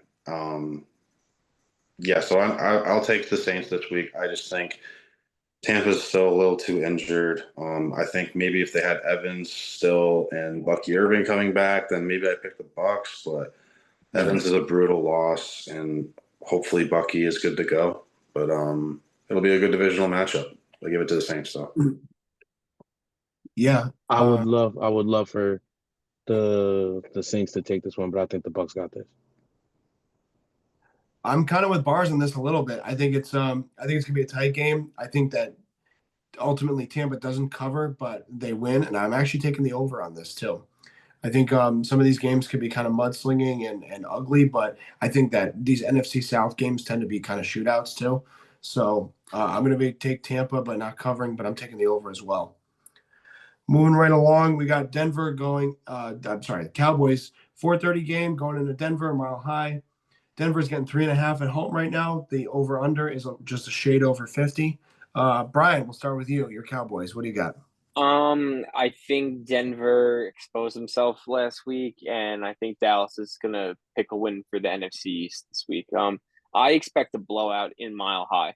Speaker 3: Yeah, so I'll take the Saints this week. I just think Tampa's still a little too injured. I think maybe if they had Evans still and Bucky Irving coming back, then maybe I pick the Bucks. But Evans is a brutal loss, and hopefully Bucky is good to go. But it'll be a good divisional matchup. I give it to the Saints, though.
Speaker 1: Yeah,
Speaker 4: I would love for the Saints to take this one, but I think the Bucks got this.
Speaker 1: I'm kind of with bars on this a little bit. I think it's gonna be a tight game. I think that ultimately Tampa doesn't cover, but they win, and I'm actually taking the over on this too. I think some of these games could be kind of mudslinging and ugly, but I think that these NFC South games tend to be kind of shootouts too. So I'm going to take Tampa, but not covering, but I'm taking the over as well. Moving right along, we got Denver going. The Cowboys 4:30 game going into Denver, Mile High. Denver's getting 3.5 at home right now. The over under is just a shade over 50. Brian, we'll start with you. Your Cowboys. What do you got?
Speaker 2: I think Denver exposed himself last week, and I think Dallas is gonna pick a win for the NFC East this week. I expect a blowout in Mile High,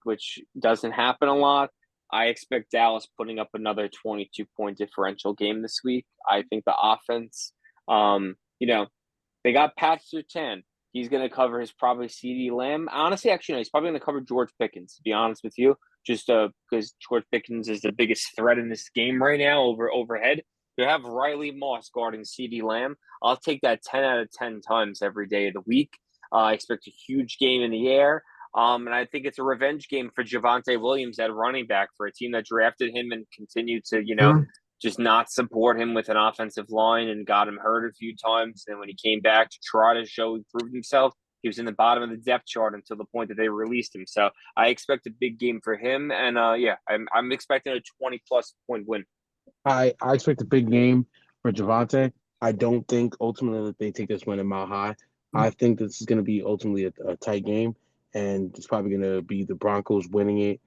Speaker 2: which doesn't happen a lot. I expect Dallas putting up another 22-point differential game this week. I think the offense, they got Pat Surtain. He's going to cover his probably CeeDee Lamb. Honestly, actually, no, he's probably going to cover George Pickens, to be honest with you, just because George Pickens is the biggest threat in this game right now overhead. You have Riley Moss guarding CeeDee Lamb. I'll take that 10 out of 10 times every day of the week. I expect a huge game in the air. And I think it's a revenge game for Javonte Williams at running back for a team that drafted him and continued to, just not support him with an offensive line and got him hurt a few times. And when he came back to try to show he proved himself, he was in the bottom of the depth chart until the point that they released him. So I expect a big game for him. And I'm expecting a 20-plus point win.
Speaker 4: I expect a big game for Javonte. I don't think ultimately that they take this win in Mile High. I think this is going to be ultimately a tight game, and it's probably going to be the Broncos winning it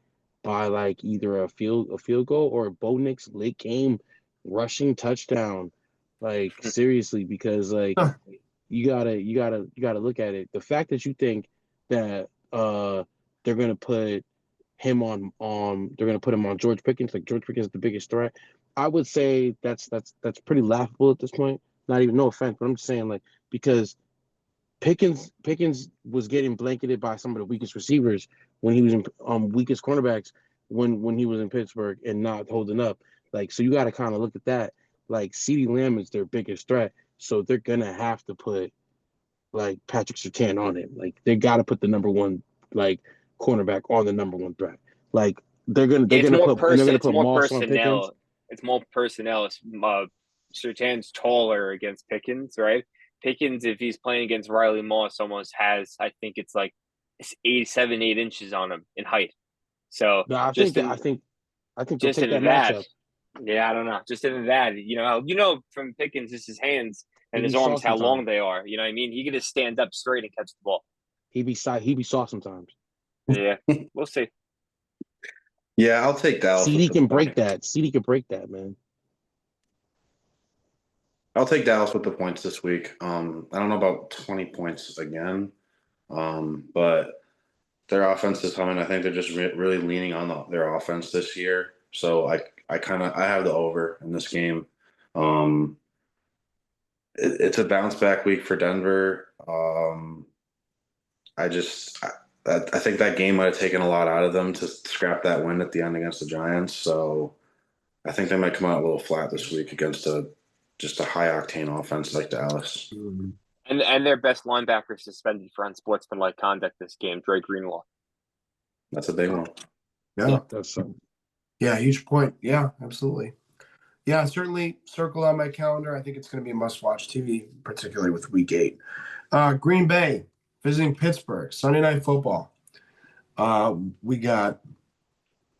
Speaker 4: by like either a field goal or Bo Nix late game rushing touchdown. Like seriously, because like you gotta look at it. The fact that you think that they're gonna put him on George Pickens, like George Pickens is the biggest threat. I would say that's pretty laughable at this point. Not even, no offense, but I'm just saying, like, because Pickens was getting blanketed by some of the weakest receivers when he was in weakest cornerbacks when he was in Pittsburgh and not holding up. Like, so you got to kind of look at that. Like, CeeDee Lamb is their biggest threat, so they're gonna have to put like Patrick Surtain on him. Like, they got to put the number one like cornerback on the number one threat. Like, they're gonna put Moss on Pickens.
Speaker 2: It's more personnel. Surtain's taller against Pickens, right? Pickens, if he's playing against Riley Moss, almost has, I think it's like 8 inches on him in height. So
Speaker 4: no, I think they'll take that matchup.
Speaker 2: Yeah, I don't know. Just in that, from Pickens, just his hands and his arms, how long they are. You know what I mean? He can just stand up straight and catch the ball.
Speaker 4: He be soft sometimes.
Speaker 2: Yeah, we'll see.
Speaker 3: Yeah, I'll take Dallas.
Speaker 4: CD can break that. CD can break that, man.
Speaker 3: I'll take Dallas with the points this week. I don't know about 20 points again, but their offense is coming. I think they're just really leaning on their offense this year. So I have the over in this game. It's a bounce back week for Denver. I think that game might have taken a lot out of them to scrap that win at the end against the Giants. So I think they might come out a little flat this week against just a high octane offense like Dallas.
Speaker 2: And their best linebacker suspended for unsportsmanlike conduct this game, Dre Greenlaw.
Speaker 3: That's a big one.
Speaker 1: Yeah,
Speaker 4: that's
Speaker 1: huge point. Yeah, absolutely. Yeah, certainly circle on my calendar. I think it's going to be a must-watch TV, particularly with Week 8. Green Bay visiting Pittsburgh, Sunday Night Football. We got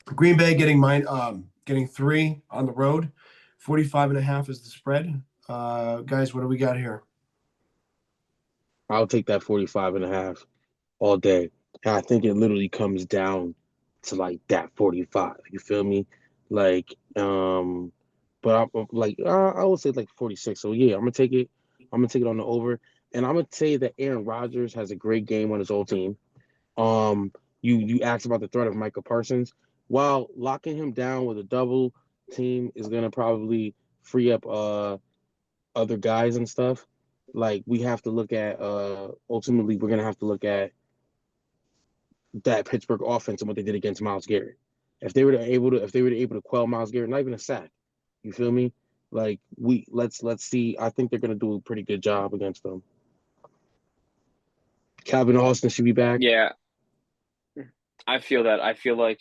Speaker 1: Green Bay getting 3 on the road. 45.5 is the spread. Guys, what do we got here?
Speaker 4: I'll take that 45.5 all day. And I think it literally comes down to like that 45. You feel me? Like, but I would say like 46. So yeah, I'm gonna take it. I'm gonna take it on the over, and I'm gonna say that Aaron Rodgers has a great game on his old team. You asked about the threat of Michael Parsons. While locking him down with a double team is gonna probably free up other guys and stuff. Like, we have to look at ultimately we're gonna have to look at that Pittsburgh offense and what they did against Myles Garrett. If they were able to quell Myles Garrett, not even a sack. You feel me? Like, let's see. I think they're gonna do a pretty good job against them. Calvin Austin should be back.
Speaker 2: Yeah. I feel that. I feel like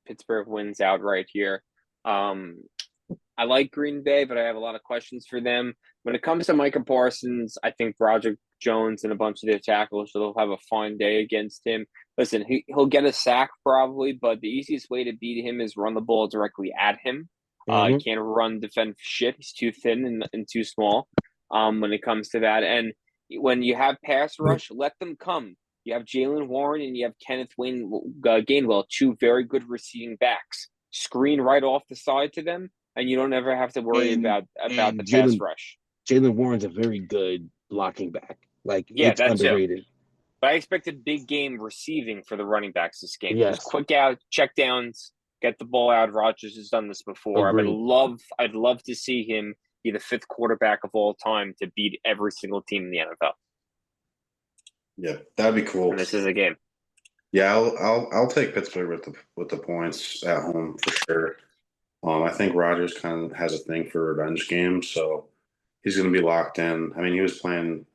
Speaker 2: Pittsburgh wins outright here. I like Green Bay, but I have a lot of questions for them. When it comes to Micah Parsons, I think Broderick Jones and a bunch of their tackles will have a fine day against him. Listen, he'll get a sack probably, but the easiest way to beat him is run the ball directly at him. He can't defend shit. He's too thin and too small when it comes to that. And when you have pass rush, let them come. You have Jaylen Warren and you have Kenneth Gainwell, 2 very good receiving backs. Screen right off the side to them, and you don't ever have to worry about the pass rush.
Speaker 4: Jaylen Warren's a very good blocking back. Like,
Speaker 2: yeah,
Speaker 4: it's
Speaker 2: that's
Speaker 4: underrated.
Speaker 2: It. But I expect a big game receiving for the running backs this game.
Speaker 4: Yes.
Speaker 2: Just quick out, check downs, get the ball out. Rodgers has done this before.
Speaker 4: Agreed.
Speaker 2: I'd love to see him be the 5th quarterback of all time to beat every single team in the NFL.
Speaker 3: Yeah, that'd be cool.
Speaker 2: And this is a game.
Speaker 3: Yeah, I'll take Pittsburgh with the points at home for sure. I think Rodgers kind of has a thing for revenge games, so he's going to be locked in. I mean, he was playing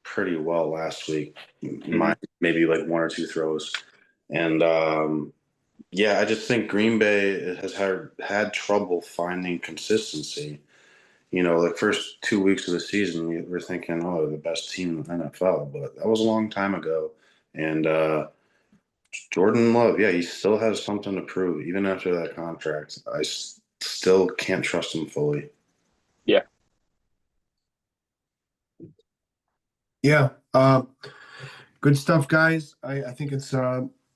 Speaker 3: pretty well last week, maybe like 1 or 2 throws, and yeah, I just think Green Bay has had trouble finding consistency. You know, like first 2 weeks of the season, we were thinking, oh, they're the best team in the NFL, but that was a long time ago. And Jordan Love, yeah, he still has something to prove, even after that contract. I still can't trust him fully.
Speaker 2: Yeah.
Speaker 1: Yeah. Good stuff, guys. I think it's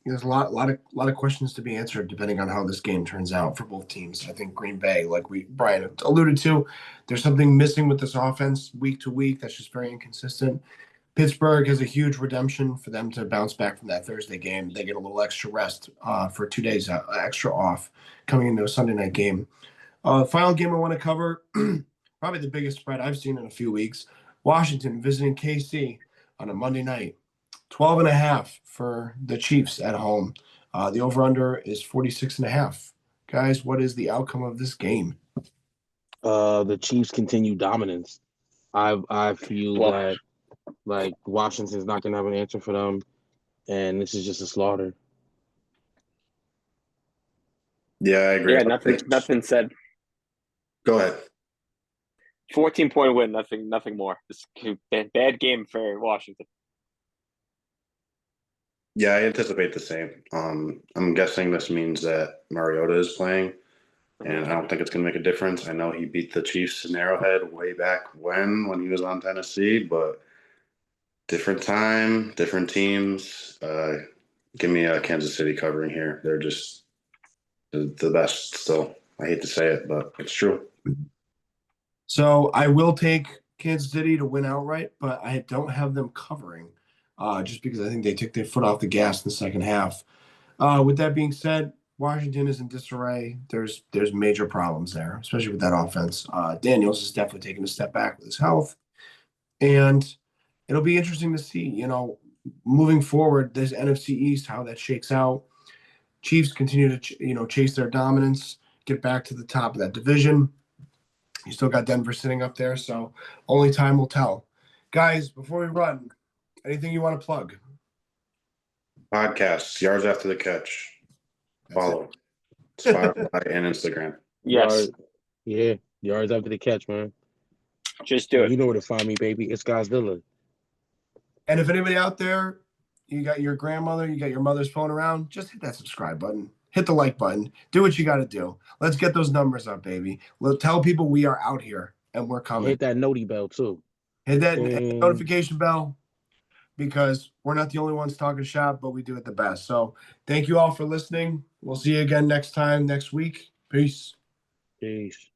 Speaker 1: there's a lot of questions to be answered depending on how this game turns out for both teams. I think Green Bay, like Brian alluded to, there's something missing with this offense week to week that's just very inconsistent. Pittsburgh has a huge redemption for them to bounce back from that Thursday game. They get a little extra rest for 2 days extra off coming into a Sunday night game. Final game I want to cover, probably the biggest spread I've seen in a few weeks. Washington visiting KC on a Monday night. 12.5 for the Chiefs at home. The over-under is 46.5. Guys, what is the outcome of this game?
Speaker 4: The Chiefs continue dominance. I feel that like Washington's not gonna have an answer for them, and this is just a slaughter.
Speaker 3: Yeah, I agree.
Speaker 2: Yeah, nothing said.
Speaker 3: Go ahead.
Speaker 2: 14-point win, nothing more. This bad game for Washington.
Speaker 3: Yeah, I anticipate the same. I'm guessing this means that Mariota is playing, and I don't think it's going to make a difference. I know he beat the Chiefs in Arrowhead way back when he was on Tennessee, but different time, different teams. Give me Kansas City covering here. They're just the best still. I hate to say it, but it's true.
Speaker 1: So I will take Kansas City to win outright, but I don't have them covering just because I think they took their foot off the gas in the second half. With that being said, Washington is in disarray. There's major problems there, especially with that offense. Daniels is definitely taking a step back with his health. And it'll be interesting to see, moving forward, this NFC East, how that shakes out. Chiefs continue to, chase their dominance, get back to the top of that division. You still got Denver sitting up there, so only time will tell. Guys, before we run, anything you want to plug?
Speaker 3: Podcasts, Yards After the Catch.
Speaker 1: That's
Speaker 3: Follow Spotify and Instagram.
Speaker 2: Yes,
Speaker 4: Yards after the catch, man.
Speaker 2: just do it.
Speaker 4: You know where to find me, baby. It's Godzilla.
Speaker 1: And if anybody out there, you got your grandmother, you got your mother's phone around, just hit that subscribe button. Hit the like button. Do what you got to do. Let's get those numbers up, baby. Tell people we are out here and we're coming.
Speaker 4: Hit that noti bell, too.
Speaker 1: Hit that notification bell because we're not the only ones talking shop, but we do it the best. So thank you all for listening. We'll see you again next week. Peace.
Speaker 4: Peace.